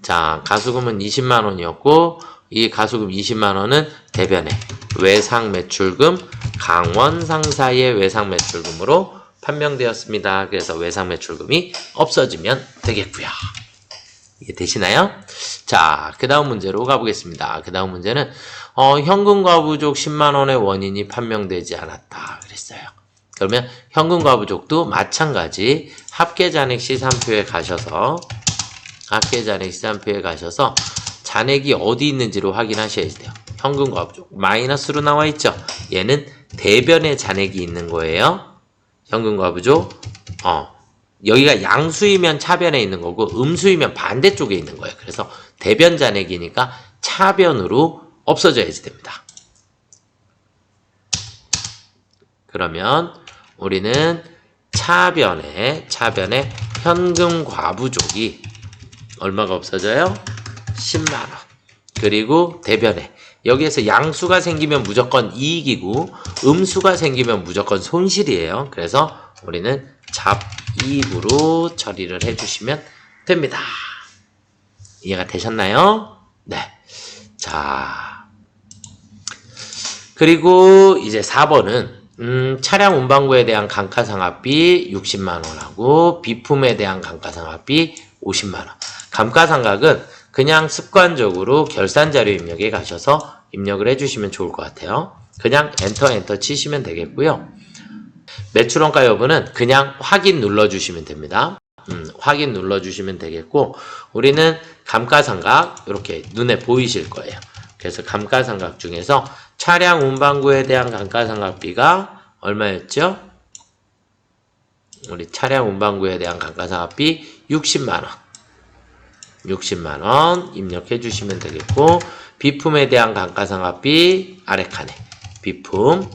자, 가수금은 20만원이었고 이 가수금 20만원은 대변에 외상매출금 강원상사의 외상매출금으로 판명되었습니다. 그래서 외상매출금이 없어지면 되겠고요. 이해 되시나요? 자, 그 다음 문제로 가보겠습니다. 그 다음 문제는 현금과 부족 10만원의 원인이 판명되지 않았다 그랬어요. 그러면 현금과 부족도 마찬가지 합계잔액 시산표에 가셔서 잔액이 어디 있는지로 확인하셔야 돼요. 현금과 부족 마이너스로 나와 있죠. 얘는 대변에 잔액이 있는 거예요. 현금과 부족 여기가 양수이면 차변에 있는 거고 음수이면 반대쪽에 있는 거예요. 그래서 대변 잔액이니까 차변으로 없어져야지 됩니다. 그러면 우리는 차변에 현금 과부족이 얼마가 없어져요? 10만원. 그리고 대변에 여기에서 양수가 생기면 무조건 이익이고 음수가 생기면 무조건 손실이에요. 그래서 우리는 잡이익으로 처리를 해주시면 됩니다. 이해가 되셨나요? 네. 자, 그리고 이제 4번은 차량 운반구에 대한 감가상각비 60만원하고 비품에 대한 감가상각비 50만원. 감가상각은 그냥 습관적으로 결산자료 입력에 가셔서 입력을 해주시면 좋을 것 같아요. 그냥 엔터 치시면 되겠고요. 매출원가 여부는 그냥 확인 눌러주시면 됩니다. 확인 눌러주시면 되겠고 우리는 감가상각 이렇게 눈에 보이실 거예요. 그래서 감가상각 중에서 차량 운반구에 대한 감가상각비가 얼마였죠? 우리 차량 운반구에 대한 감가상각비 60만원. 60만원 입력해 주시면 되겠고 비품에 대한 감가상각비 아래칸에 비품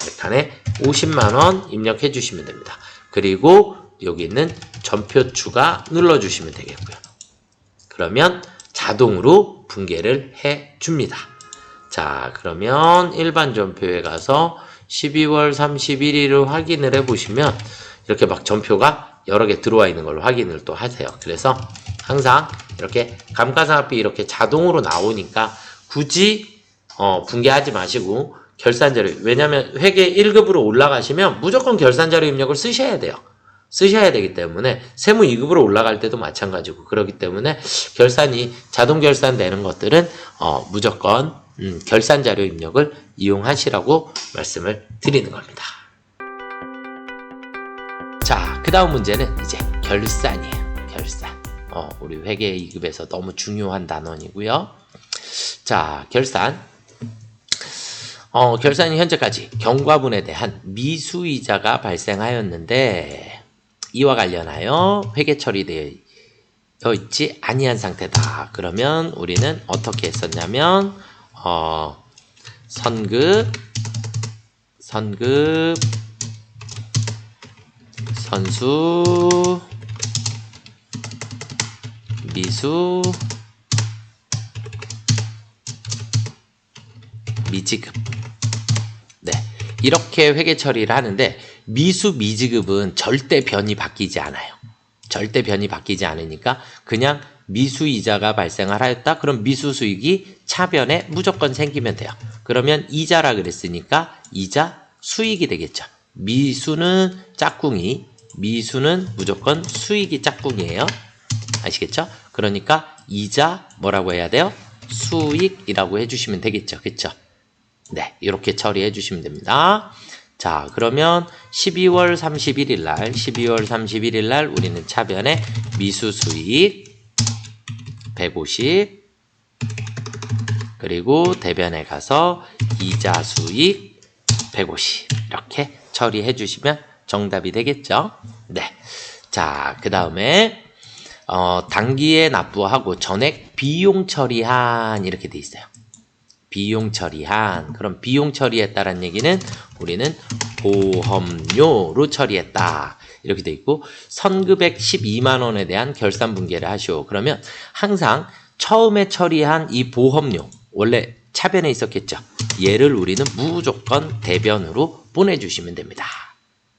아래칸에 50만원 입력해 주시면 됩니다. 그리고 여기 있는 전표 추가 눌러 주시면 되겠고요. 그러면 자동으로 분계를 해 줍니다. 자, 그러면 일반 전표에 가서 12월 31일을 확인을 해 보시면 이렇게 막 전표가 여러 개 들어와 있는 걸 확인을 또 하세요. 그래서 항상 이렇게 감가상각비 이렇게 자동으로 나오니까 굳이 분개하지 마시고 결산자료, 왜냐면 회계 1급으로 올라가시면 무조건 결산자료 입력을 쓰셔야 돼요. 쓰셔야 되기 때문에 세무 2급으로 올라갈 때도 마찬가지고 그렇기 때문에 결산이 자동 결산되는 것들은 무조건 결산자료 입력을 이용하시라고 말씀을 드리는 겁니다. 자, 그 다음 문제는 이제 결산이에요. 결산. 우리 회계 2급에서 너무 중요한 단원이고요. 자, 결산. 결산이 현재까지 경과분에 대한 미수이자가 발생하였는데 이와 관련하여 회계 처리되어 있지 아니한 상태다. 그러면 우리는 어떻게 했었냐면 선급, 선수, 미수, 미지급. 네, 이렇게 회계 처리를 하는데 미수 미지급은 절대 변이 바뀌지 않아요. 절대 변이 바뀌지 않으니까 그냥 미수 이자가 발생을 하였다. 그럼 미수 수익이 차변에 무조건 생기면 돼요. 그러면 이자라 그랬으니까 이자 수익이 되겠죠. 미수는 짝꿍이, 미수는 무조건 수익이 짝꿍이에요. 아시겠죠? 그러니까 이자 뭐라고 해야 돼요? 수익이라고 해주시면 되겠죠. 그쵸? 네, 이렇게 처리해 주시면 됩니다. 자, 그러면 12월 31일 날 우리는 차변에 미수 수익 150 그리고 대변에 가서 이자 수익 150 이렇게 처리해 주시면 정답이 되겠죠. 네. 자, 그 다음에 단기에 납부하고 전액 비용 처리한 이렇게 돼 있어요. 비용 처리한. 그럼 비용 처리했다는 얘기는 우리는 보험료로 처리했다. 이렇게 돼 있고 선금액 12만 원에 대한 결산 분개를 하시오. 그러면 항상 처음에 처리한 이 보험료 원래 차변에 있었겠죠. 얘를 우리는 무조건 대변으로 보내주시면 됩니다.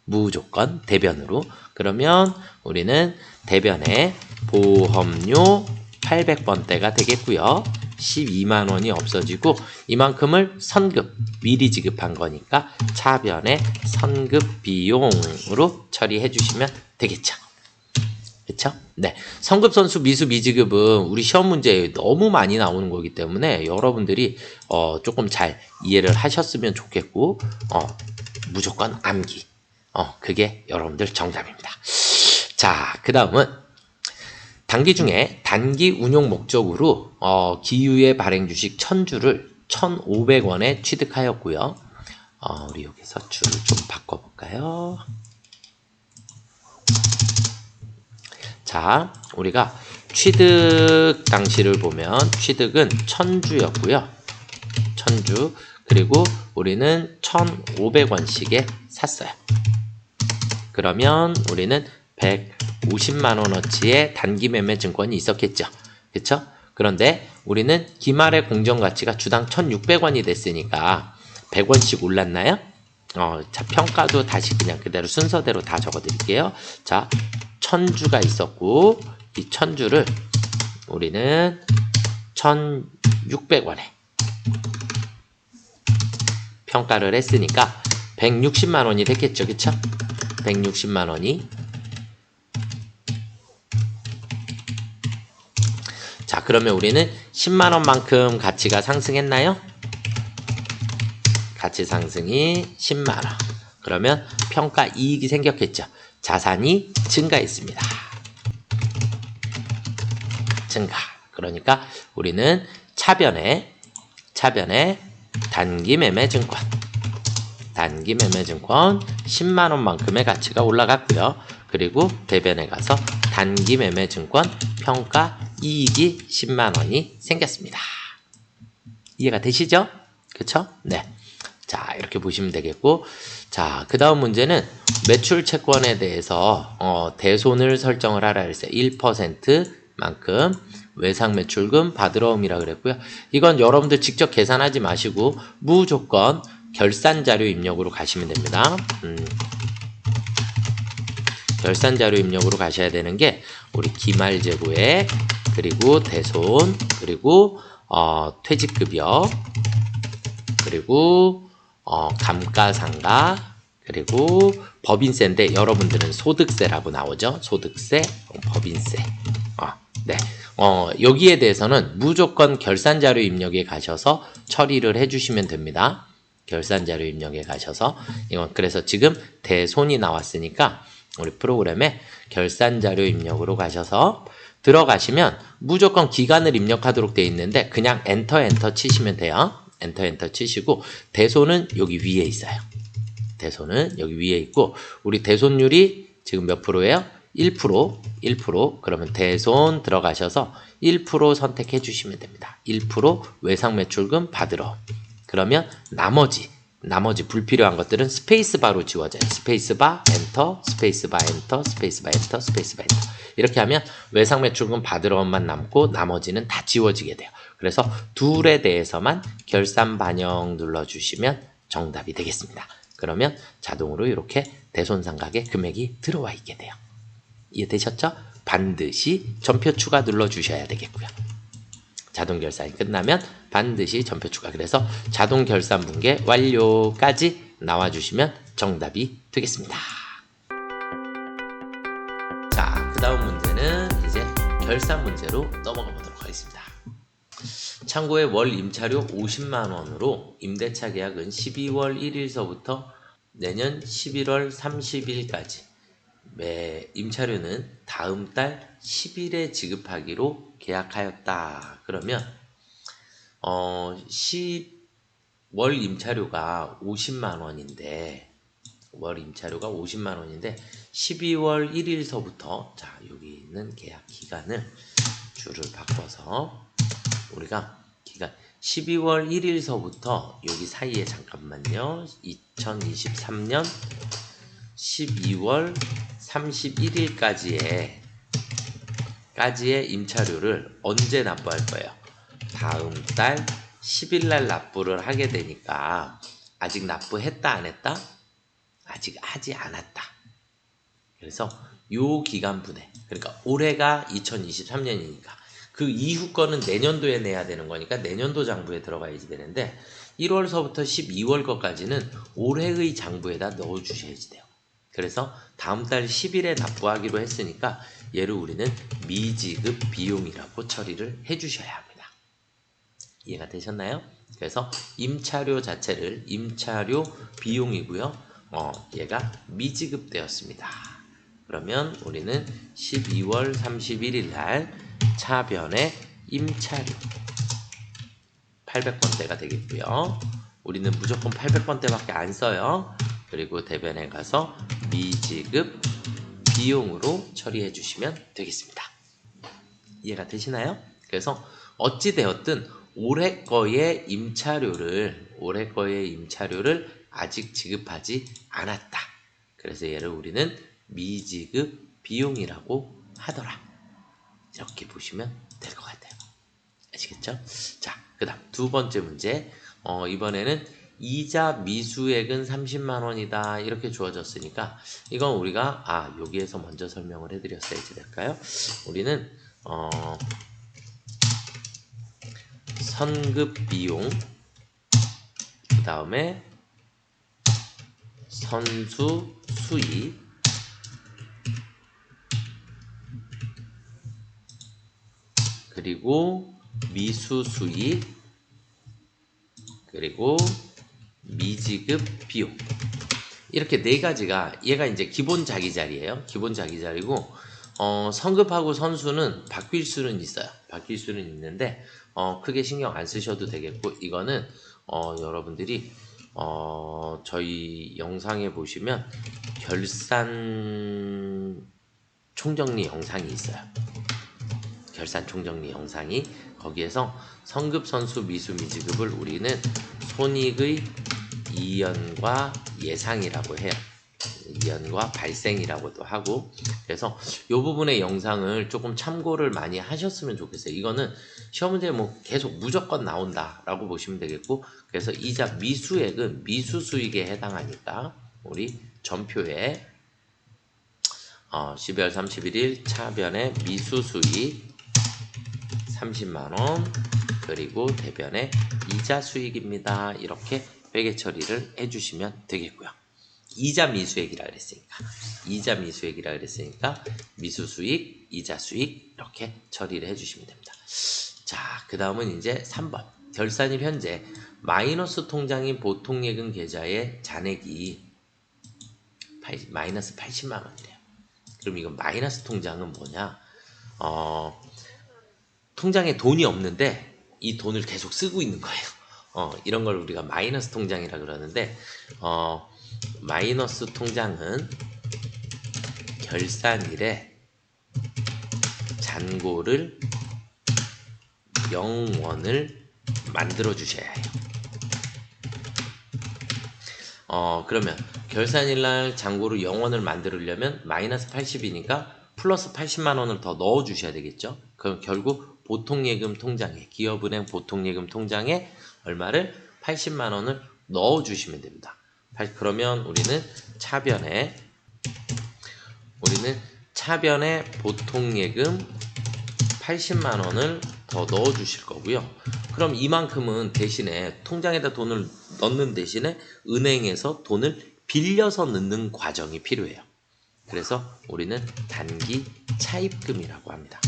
무조건 대변으로. 그러면 우리는 대변에 보험료 800번대가 되겠고요. 12만 원이 없어지고 이만큼을 선급 미리 지급한 거니까 차변에 선급 비용으로 처리해 주시면 되겠죠. 그렇죠? 네. 선급 선수 미수 미지급은 우리 시험 문제에 너무 많이 나오는 거기 때문에 여러분들이 조금 잘 이해를 하셨으면 좋겠고 무조건 암기. 그게 여러분들 정답입니다. 자, 그 다음은 단기 중에 단기 운용 목적으로 기유의 발행 주식 1000주를 1,500원에 취득하였고요. 우리 여기서 줄을 좀 바꿔볼까요? 자, 우리가 취득 당시를 보면 취득은 1000주였고요. 1000주. 그리고 우리는 1,500원씩에 샀어요. 그러면 우리는 150만 원어치의 단기 매매 증권이 있었겠죠. 그쵸? 그런데 우리는 기말의 공정 가치가 주당 1,600원이 됐으니까 100원씩 올랐나요? 자, 평가도 다시 그냥 그대로 순서대로 다 적어 드릴게요. 자, 1000주가 있었고 이 1000주를 우리는 1,600원에 평가를 했으니까 160만 원이 됐겠죠. 그쵸? 160만 원이. 자, 그러면 우리는 10만 원만큼 가치가 상승했나요? 가치 상승이 10만 원. 그러면 평가 이익이 생겼겠죠. 자산이 증가했습니다. 증가. 그러니까 우리는 차변에 단기 매매 증권 10만 원만큼의 가치가 올라갔고요. 그리고 대변에 가서 단기 매매 증권 평가 이익이 10만 원이 생겼습니다. 이해가 되시죠? 그쵸? 네. 자, 이렇게 보시면 되겠고, 자, 그 다음 문제는 매출 채권에 대해서 대손을 설정을 하라 그랬어요. 1%만큼 외상 매출금 받으러 옴이라 그랬고요. 이건 여러분들 직접 계산하지 마시고 무조건 결산 자료 입력으로 가시면 됩니다. 결산 자료 입력으로 가셔야 되는 게 우리 기말 재고액, 그리고 대손, 그리고 퇴직급여, 그리고 감가상각, 그리고 법인세인데 여러분들은 소득세라고 나오죠. 소득세, 법인세. 네. 여기에 대해서는 무조건 결산 자료 입력에 가셔서 처리를 해주시면 됩니다. 결산 자료 입력에 가셔서 이건 그래서 지금 대손이 나왔으니까 우리 프로그램에 결산 자료 입력으로 가셔서 들어가시면 무조건 기간을 입력하도록 되어 있는데 그냥 엔터 치시면 돼요. 엔터 치시고 대손은 여기 위에 있어요. 대손은 여기 위에 있고 우리 대손율이 지금 몇 프로예요? 1%. 그러면 대손 들어가셔서 1% 선택해 주시면 됩니다. 1% 외상매출금 받으러. 그러면 나머지 불필요한 것들은 스페이스바로 지워져요. 스페이스바, 엔터, 스페이스바, 엔터, 스페이스바, 엔터, 스페이스바, 엔터. 이렇게 하면 외상매출금 받으러만 남고 나머지는 다 지워지게 돼요. 그래서 둘에 대해서만 결산 반영 눌러주시면 정답이 되겠습니다. 그러면 자동으로 이렇게 대손상각의 금액이 들어와 있게 돼요. 이해되셨죠? 반드시 전표 추가 눌러주셔야 되겠고요. 자동 결산이 끝나면 반드시 전표 추가. 그래서 자동 결산 분계 완료까지 나와주시면 정답이 되겠습니다. 자, 그 다음 문제는 이제 결산 문제로 넘어가 보도록 하겠습니다. 참고에 월 임차료 50만원으로 임대차 계약은 12월 1일서부터 내년 11월 30일까지 매 임차료는 다음 달 10일에 지급하기로 계약하였다. 그러면 월 임차료가 50만원인데 월 임차료가 50만원인데 12월 1일서부터 자 여기 있는 계약 기간을 줄을 바꿔서 우리가 기간 12월 1일서부터 여기 사이에 잠깐만요. 2023년 12월 31일까지의 임차료를 언제 납부할 거예요? 다음 달 10일 날 납부를 하게 되니까 아직 납부했다 안 했다? 아직 하지 않았다. 그래서 요 기간분에 그러니까 올해가 2023년이니까 그 이후 거는 내년도에 내야 되는 거니까 내년도 장부에 들어가야지 되는데 1월서부터 12월 거까지는 올해의 장부에다 넣어 주셔야지 돼요. 그래서 다음 달 10일에 납부하기로 했으니까 얘를 우리는 미지급 비용이라고 처리를 해 주셔야 합니다. 이해가 되셨나요? 그래서 임차료 자체를 임차료 비용이고요. 얘가 미지급 되었습니다. 그러면 우리는 12월 31일 날 차변의 임차료 800번대가 되겠고요. 우리는 무조건 800번대밖에 안 써요. 그리고 대변에 가서 미지급 비용으로 처리해 주시면 되겠습니다. 이해가 되시나요? 그래서 어찌되었든 올해 거의 임차료를 아직 지급하지 않았다. 그래서 얘를 우리는 미지급 비용이라고 하더라. 이렇게 보시면 될 것 같아요. 아시겠죠? 자, 그 다음 두 번째 문제. 이번에는 이자 미수액은 30만원이다. 이렇게 주어졌으니까 이건 우리가 여기에서 먼저 설명을 해드렸어야지 될까요? 우리는 선급 비용 그 다음에 선수 수입 그리고 미수 수입 그리고 미지급 비용 이렇게 네 가지가 얘가 이제 기본 자기 자리예요. 기본 자기 자리고 선급하고 선수는 바뀔 수는 있어요. 바뀔 수는 있는데 크게 신경 안 쓰셔도 되겠고 이거는 여러분들이 저희 영상에 보시면 결산 총정리 영상이 있어요. 결산 총정리 영상이 거기에서 선급, 선수, 미수, 미지급을 우리는 손익의 이연과 예상이라고 해요. 이연과 발생이라고도 하고 그래서 이 부분의 영상을 조금 참고를 많이 하셨으면 좋겠어요. 이거는 시험 문제에 뭐 계속 무조건 나온다 라고 보시면 되겠고 그래서 이자 미수액은 미수 수익에 해당하니까 우리 전표에 12월 31일 차변의 미수 수익 30만원 그리고 대변의 이자 수익입니다. 이렇게 회계 처리를 해주시면 되겠고요. 이자 미수액이라 그랬으니까 미수 수익, 이자 수익 이렇게 처리를 해주시면 됩니다. 자, 그 다음은 이제 3번 결산일 현재 마이너스 통장인 보통예금 계좌의 잔액이 마이너스 80만원이래요. 그럼 이건 마이너스 통장은 뭐냐? 통장에 돈이 없는데 이 돈을 계속 쓰고 있는 거예요. 이런 걸 우리가 마이너스 통장이라 그러는데 마이너스 통장은 결산일에 잔고를 0원을 만들어 주셔야 해요. 그러면 결산일날 잔고를 0원을 만들려면 마이너스 80이니까 플러스 80만원을 더 넣어 주셔야 되겠죠. 그럼 결국 보통예금 통장에 기업은행 보통예금 통장에 얼마를 80만원을 넣어 주시면 됩니다. 그러면 우리는 차변에 보통예금 80만 원을 더 넣어 주실 거고요. 그럼 이만큼은 대신에 통장에다 돈을 넣는 대신에 은행에서 돈을 빌려서 넣는 과정이 필요해요. 그래서 우리는 단기 차입금이라고 합니다.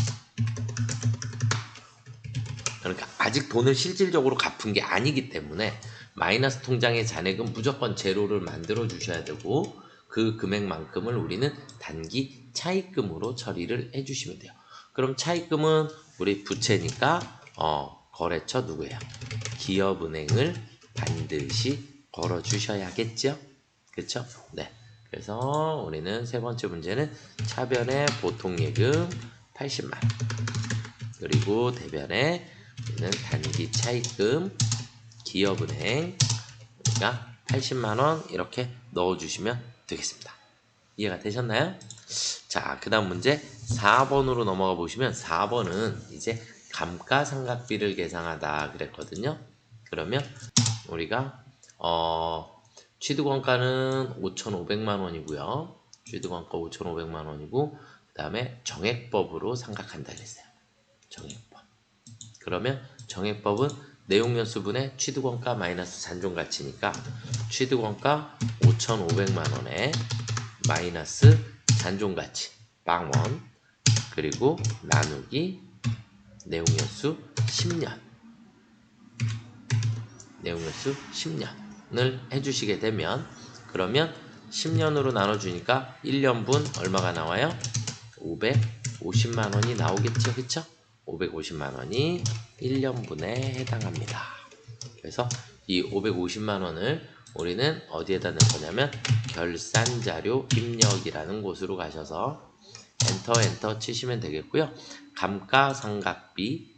그러니까 아직 돈을 실질적으로 갚은 게 아니기 때문에 마이너스 통장의 잔액은 무조건 제로를 만들어 주셔야 되고, 그 금액만큼을 우리는 단기 차입금으로 처리를 해주시면 돼요. 그럼 차입금은 우리 부채니까 거래처 누구예요? 기업은행을 반드시 걸어 주셔야겠죠? 그렇죠? 네. 그래서 우리는 세 번째 문제는 차변의 보통예금 80만 원, 그리고 대변에 우리는 단기 차입금 기업은행 우리가 80만 원 이렇게 넣어주시면 되겠습니다. 이해가 되셨나요? 자, 그 다음 문제 4번으로 넘어가 보시면 4번은 이제 감가상각비를 계산하다 그랬거든요. 그러면 우리가 취득원가는 5,500만 원이고요. 취득원가 5,500만 원이고, 그 다음에 정액법으로 상각한다 그랬어요. 정액법. 그러면 정액법은 내용연수분의 취득원가 마이너스 잔존가치니까 취득원가 5,500만 원에 마이너스 잔존가치 빵원, 그리고 나누기 내용연수 10년. 내용연수 10년을 해주시게 되면, 그러면 10년으로 나눠주니까 1년분 얼마가 나와요? 550만 원이 나오겠죠. 그쵸? 550만 원이 1년분에 해당합니다. 그래서 이 550만 원을 우리는 어디에다 넣을 거냐면 결산자료 입력이라는 곳으로 가셔서 엔터 치시면 되겠고요. 감가상각비,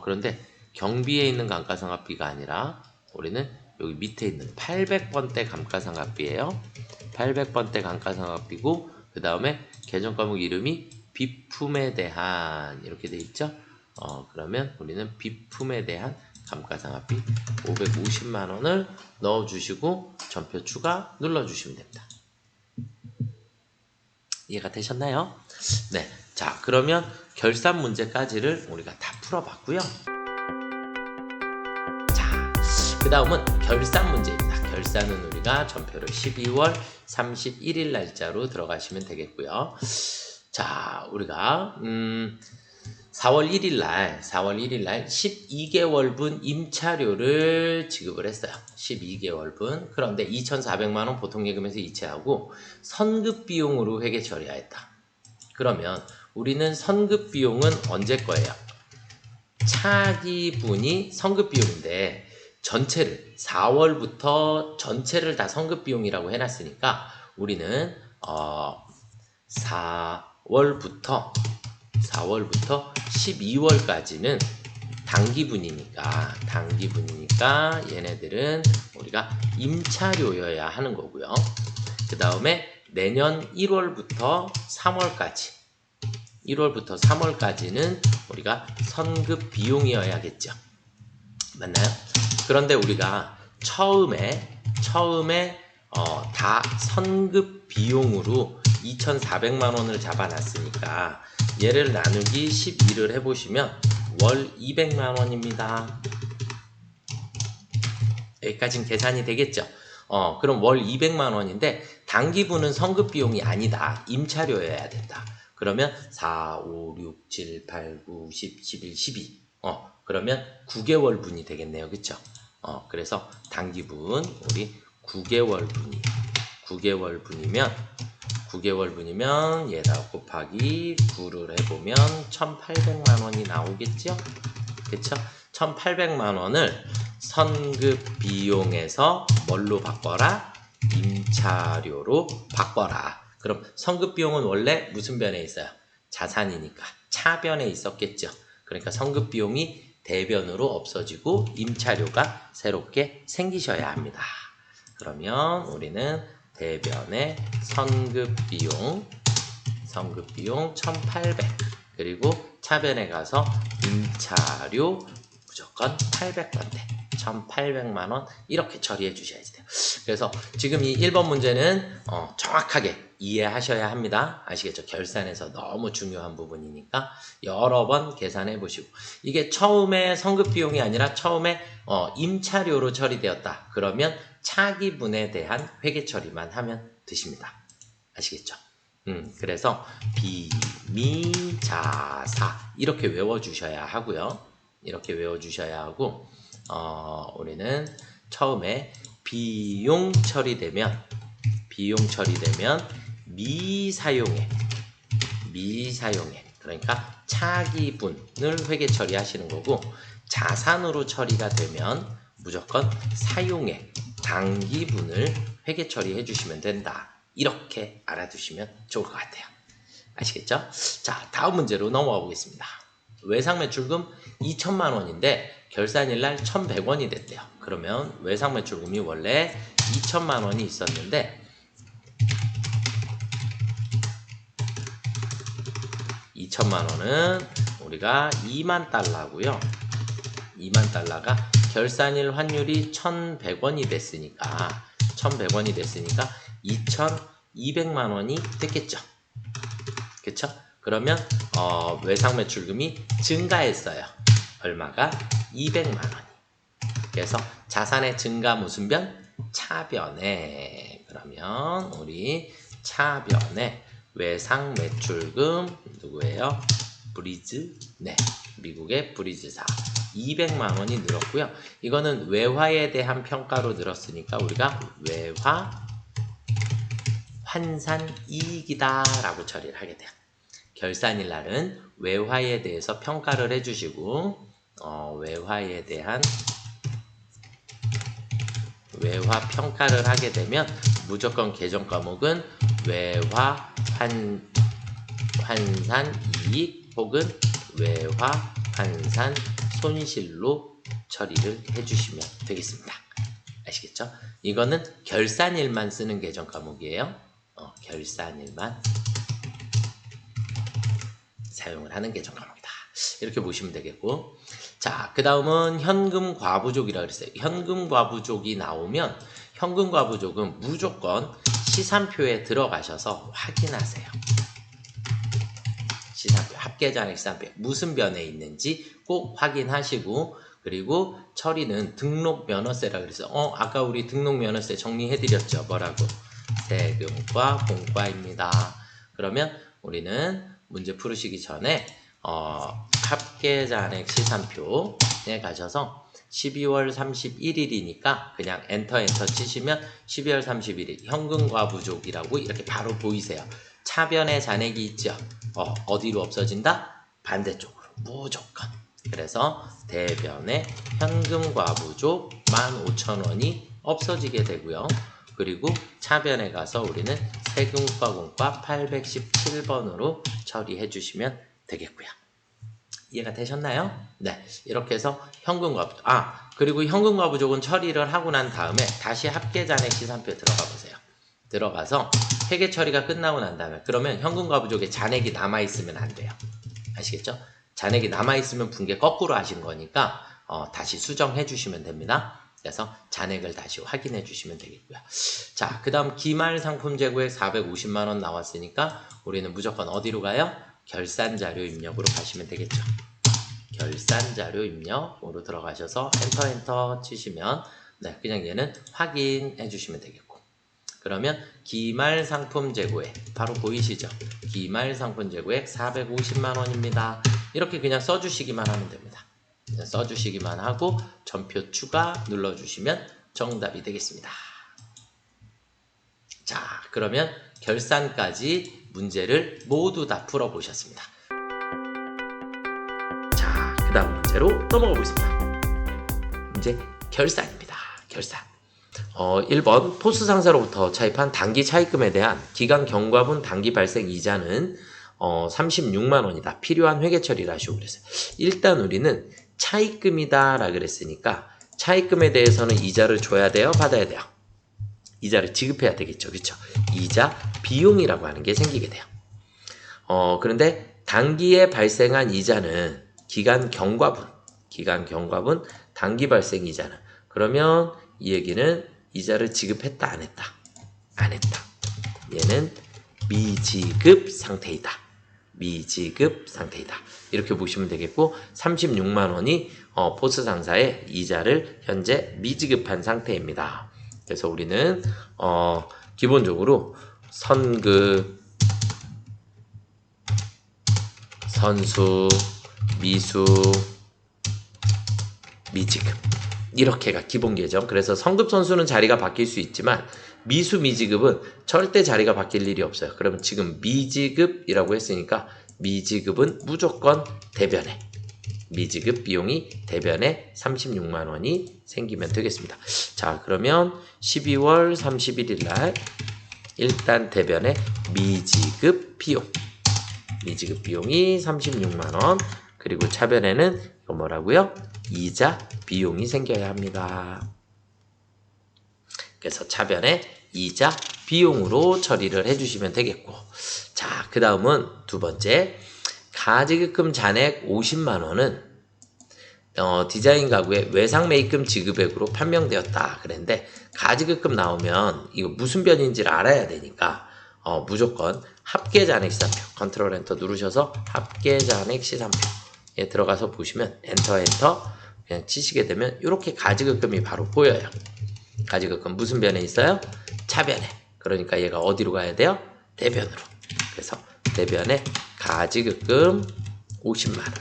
그런데 경비에 있는 감가상각비가 아니라 우리는 여기 밑에 있는 800번대 감가상각비예요. 800번대 감가상각비고, 그 다음에 계정과목 이름이 비품에 대한 이렇게 돼 있죠. 그러면 우리는 비품에 대한 감가상각비 550만 원을 넣어주시고 전표 추가 눌러주시면 됩니다. 이해가 되셨나요? 네. 자, 그러면 결산 문제까지를 우리가 다 풀어봤고요. 자, 그 다음은 결산 문제입니다. 결산은 우리가 전표를 12월 31일 날짜로 들어가시면 되겠고요. 자, 우리가 4월 1일 날 12개월분 임차료를 지급을 했어요. 12개월분. 그런데 2,400만 원 보통예금에서 이체하고 선급비용으로 회계 처리하였다. 그러면 우리는 선급비용은 언제 거예요? 차기분이 선급비용인데 전체를 4월부터 전체를 다 선급비용이라고 해놨으니까 우리는 4월부터 12월까지는 단기분이니까 얘네들은 우리가 임차료여야 하는 거고요. 그 다음에 내년 1월부터 3월까지는 우리가 선급 비용이어야겠죠. 맞나요? 그런데 우리가 처음에 다 선급 비용으로 2,400만 원을 잡아놨으니까 얘를 나누기 12를 해보시면 월 200만 원입니다. 여기까지는 계산이 되겠죠? 그럼 월 200만 원인데 단기분은 선급 비용이 아니다. 임차료여야 된다. 그러면 4, 5, 6, 7, 8, 9, 10, 11, 12. 그러면 9개월 분이 되겠네요. 그쵸? 그래서 단기분 우리 9개월 분이면 얘다 곱하기 9를 해보면 1,800만 원이 나오겠죠? 그쵸? 1,800만 원을 선급 비용에서 뭘로 바꿔라? 임차료로 바꿔라. 그럼 선급 비용은 원래 무슨 변에 있어요? 자산이니까 차변에 있었겠죠. 그러니까 선급 비용이 대변으로 없어지고 임차료가 새롭게 생기셔야 합니다. 그러면 우리는 대변에 선급 비용 1,800, 그리고 차변에 가서 임차료 무조건 800건데 1,800만 원 이렇게 처리해 주셔야지 돼요. 그래서 지금 이 1번 문제는 정확하게 이해하셔야 합니다. 아시겠죠? 결산에서 너무 중요한 부분이니까 여러 번 계산해 보시고, 이게 처음에 성급 비용이 아니라 처음에 임차료로 처리되었다. 그러면 차기분에 대한 회계 처리만 하면 되십니다. 아시겠죠? 그래서 비미자사 이렇게 외워주셔야 하고요. 이렇게 외워주셔야 하고, 우리는 처음에 비용 처리되면 미사용액, 그러니까 차기분을 회계 처리하시는 거고, 자산으로 처리가 되면 무조건 사용액, 당기분을 회계 처리해 주시면 된다. 이렇게 알아두시면 좋을 것 같아요. 아시겠죠? 자, 다음 문제로 넘어가 보겠습니다. 외상매출금 2천만 원인데 결산일날 1,100원이 됐대요. 그러면 외상매출금이 원래 2천만 원이 있었는데 2천만 원은 우리가 2만 달러고요. 2만 달러가 결산일 환율이 1,100원이 됐으니까 2,200만 원이 됐겠죠. 그쵸? 그러면 외상매출금이 증가했어요. 얼마가? 200만 원이. 그래서 자산의 증가 무슨 변? 차변에. 그러면 우리 차변에 외상매출금 누구예요? 브리즈? 네, 미국의 브리즈사 200만 원이 늘었고요. 이거는 외화에 대한 평가로 늘었으니까 우리가 외화 환산이익이다 라고 처리를 하게 돼요. 결산일 날은 외화에 대해서 평가를 해주시고, 외화에 대한 외화 평가를 하게 되면 무조건 계정 과목은 외화 환산이익 혹은 외화 환산 손실로 처리를 해주시면 되겠습니다. 아시겠죠? 이거는 결산일만 쓰는 계정 과목이에요. 결산일만 사용을 하는 계정 과목이다. 이렇게 보시면 되겠고, 자, 그 다음은 현금 과부족이라고 그랬어요. 현금 과부족이 나오면 현금 과부족은 무조건 시산표에 들어가셔서 확인하세요. 시산표, 합계잔액 시산표 무슨 변에 있는지 꼭 확인하시고, 그리고 처리는 등록면허세라고 그래서 아까 우리 등록면허세 정리해드렸죠. 뭐라고? 세금과 공과입니다. 그러면 우리는 문제 풀으시기 전에 합계잔액 시산표에 가셔서 12월 31일이니까 그냥 엔터 치시면 12월 31일 현금과부족이라고 이렇게 바로 보이세요. 차변에 잔액이 있죠. 어디로 없어진다? 반대쪽으로 무조건. 그래서 대변에 현금과부족 15,000원이 없어지게 되고요. 그리고 차변에 가서 우리는 세금과 공과 817번으로 처리해 주시면 되겠고요. 이해가 되셨나요? 네, 이렇게 해서 현금과부족, 그리고 현금과부족은 처리를 하고 난 다음에 다시 합계잔액 시산표에 들어가 보세요. 들어가서 회계 처리가 끝나고 난 다음에, 그러면 현금과부족에 잔액이 남아있으면 안 돼요. 아시겠죠? 잔액이 남아있으면 분계 거꾸로 하신 거니까 다시 수정해 주시면 됩니다. 그래서 잔액을 다시 확인해 주시면 되겠고요. 자, 그 다음 기말 상품 재고액 450만 원 나왔으니까 우리는 무조건 어디로 가요? 결산자료 입력으로 가시면 되겠죠. 결산자료 입력으로 들어가셔서 엔터 치시면 네, 그냥 얘는 확인해 주시면 되겠고, 그러면 기말 상품 재고액 바로 보이시죠? 기말 상품 재고액 450만 원입니다. 이렇게 그냥 써주시기만 하면 됩니다. 써주시기만 하고 전표 추가 눌러주시면 정답이 되겠습니다. 자, 그러면 결산까지 문제를 모두 다 풀어보셨습니다. 자, 그 다음 문제로 넘어가 보겠습니다. 문제 결산입니다. 결산. 1번 포스 상사로부터 차입한 단기 차입금에 대한 기간 경과분 단기 발생 이자는 36만 원이다. 필요한 회계 처리를 하시고 그랬어요. 일단 우리는 차입금이다 라 그랬으니까 차입금에 대해서는 이자를 줘야 돼요? 받아야 돼요? 이자를 지급해야 되겠죠. 그쵸? 이자 비용이라고 하는 게 생기게 돼요. 그런데 단기에 발생한 이자는 기간 경과분 단기 발생 이자는, 그러면 이 얘기는 이자를 지급했다 안 했다? 안 했다. 얘는 미지급 상태이다. 미지급 상태이다. 이렇게 보시면 되겠고 36만 원이 포스 상사에 이자를 현재 미지급한 상태입니다. 그래서 우리는 기본적으로 선급, 선수, 미수, 미지급 이렇게가 기본 계정. 그래서 선급 선수는 자리가 바뀔 수 있지만 미수, 미지급은 절대 자리가 바뀔 일이 없어요. 그러면 지금 미지급이라고 했으니까 미지급은 무조건 대변에, 미지급 비용이 대변에 36만 원이 생기면 되겠습니다. 자, 그러면 12월 31일 날 일단 대변에 미지급 비용, 미지급 비용이 36만 원, 그리고 차변에는 이거 뭐라고요? 이자 비용이 생겨야 합니다. 그래서 차변에 이자 비용으로 처리를 해주시면 되겠고, 자, 그 다음은 두 번째, 가지급금 잔액 50만 원은 디자인 가구의 외상 매입금 지급액으로 판명되었다 그랬는데, 가지급금 나오면 이거 무슨 변인지를 알아야 되니까 무조건 합계잔액 시산표, 컨트롤 엔터 누르셔서 합계잔액 시산표에 들어가서 보시면 엔터 그냥 치시게 되면 이렇게 가지급금이 바로 보여요. 가지급금 무슨 변에 있어요? 차변에. 그러니까 얘가 어디로 가야 돼요? 대변으로. 그래서 대변에 가지급금 50만 원.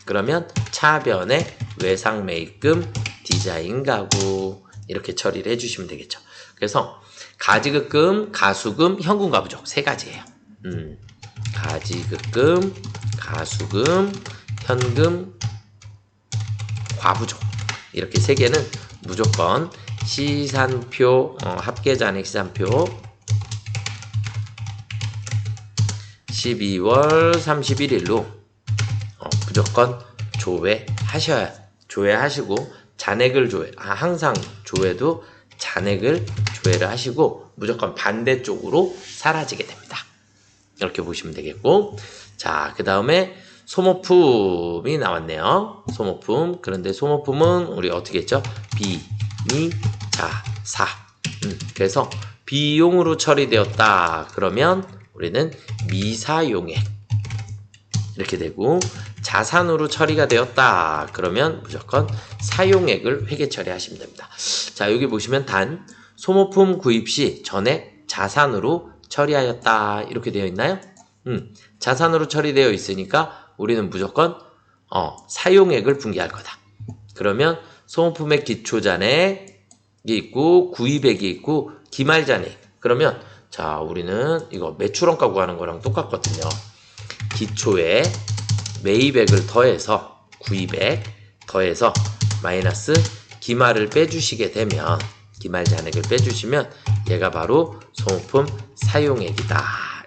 그러면 차변에 외상 매입금 디자인 가구 이렇게 처리를 해주시면 되겠죠. 그래서 가지급금, 가수금, 현금 가부족 세 가지예요. 가지급금, 가수금, 현금, 과부족 이렇게 세 개는 무조건 시산표, 합계잔액 시산표 12월 31일로 무조건 조회하시고 잔액을 항상 조회도 잔액을 조회를 하시고 무조건 반대쪽으로 사라지게 됩니다. 이렇게 보시면 되겠고, 자, 그 다음에 소모품이 나왔네요. 소모품. 그런데 소모품은 우리 어떻게 했죠? 비, 미, 자, 사. 그래서 비용으로 처리되었다. 그러면 우리는 미사용액 이렇게 되고, 자산으로 처리가 되었다. 그러면 무조건 사용액을 회계 처리하시면 됩니다. 자, 여기 보시면 단 소모품 구입 시 전액 자산으로 처리하였다. 이렇게 되어 있나요? 자산으로 처리되어 있으니까 우리는 무조건 사용액을 분기할 거다. 그러면 소모품의 기초잔액이 있고 구입액이 있고 기말잔액. 그러면 자, 우리는 이거 매출원가 구하는 거랑 똑같거든요. 기초에 매입액을 더해서 구입액 더해서 마이너스 기말을 빼주시게 되면, 기말 잔액을 빼주시면 얘가 바로 소모품 사용액이다.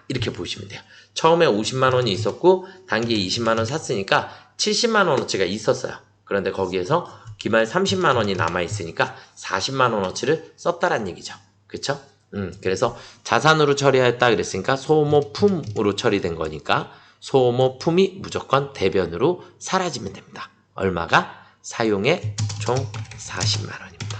이렇게 보시면 돼요. 처음에 50만 원이 있었고 단기에 20만 원 샀으니까 70만 원어치가 있었어요. 그런데 거기에서 기말 30만 원이 남아 있으니까 40만 원어치를 썼다란 얘기죠. 그쵸? 그래서 자산으로 처리하였다 그랬으니까 소모품으로 처리된 거니까 소모품이 무조건 대변으로 사라지면 됩니다. 얼마가? 사용액 총 40만 원입니다.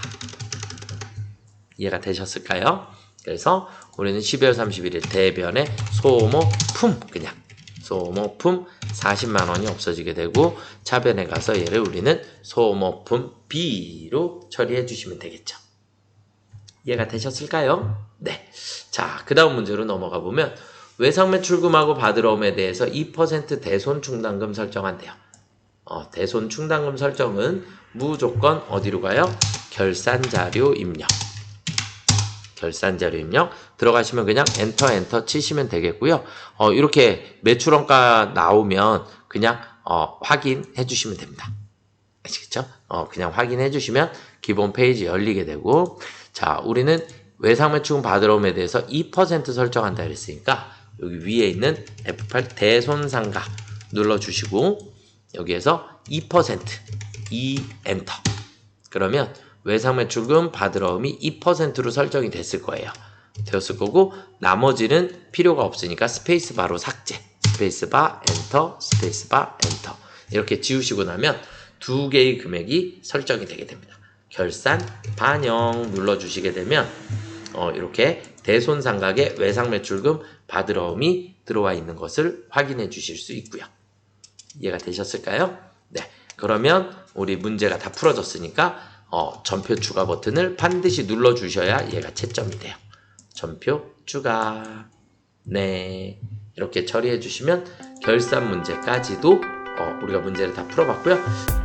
이해가 되셨을까요? 그래서 우리는 12월 31일 대변에 소모품, 그냥 소모품 40만 원이 없어지게 되고, 차변에 가서 얘를 우리는 소모품 B로 처리해 주시면 되겠죠. 이해가 되셨을까요? 네. 자, 그 다음 문제로 넘어가 보면 외상매출금하고 받으러옴에 대해서 2% 대손 충당금 설정한대요. 대손 충당금 설정은 무조건 어디로 가요? 결산자료 입력. 결산자료 입력 들어가시면 그냥 엔터 치시면 되겠고요. 이렇게 매출원가 나오면 그냥 확인해 주시면 됩니다. 아시겠죠? 그냥 확인해 주시면 기본 페이지 열리게 되고, 자, 우리는 외상매출금 받으러 om에 대해서 2% 설정한다 그랬으니까 여기 위에 있는 F8 대손상가 눌러주시고 여기에서 2% 엔터. 그러면 외상매출금 받으러 om이 2%로 설정이 됐을 거예요. 되었을 거고, 나머지는 필요가 없으니까 스페이스바로 삭제. 스페이스바 엔터, 스페이스바 엔터. 이렇게 지우시고 나면 두 개의 금액이 설정이 되게 됩니다. 결산 반영 눌러주시게 되면 이렇게 대손상각의 외상매출금 받으러움이 들어와 있는 것을 확인해 주실 수 있고요. 이해가 되셨을까요? 네, 그러면 우리 문제가 다 풀어졌으니까 전표 추가 버튼을 반드시 눌러주셔야 얘가 채점이 돼요. 전표 추가. 네, 이렇게 처리해 주시면 결산 문제까지도 우리가 문제를 다 풀어봤고요.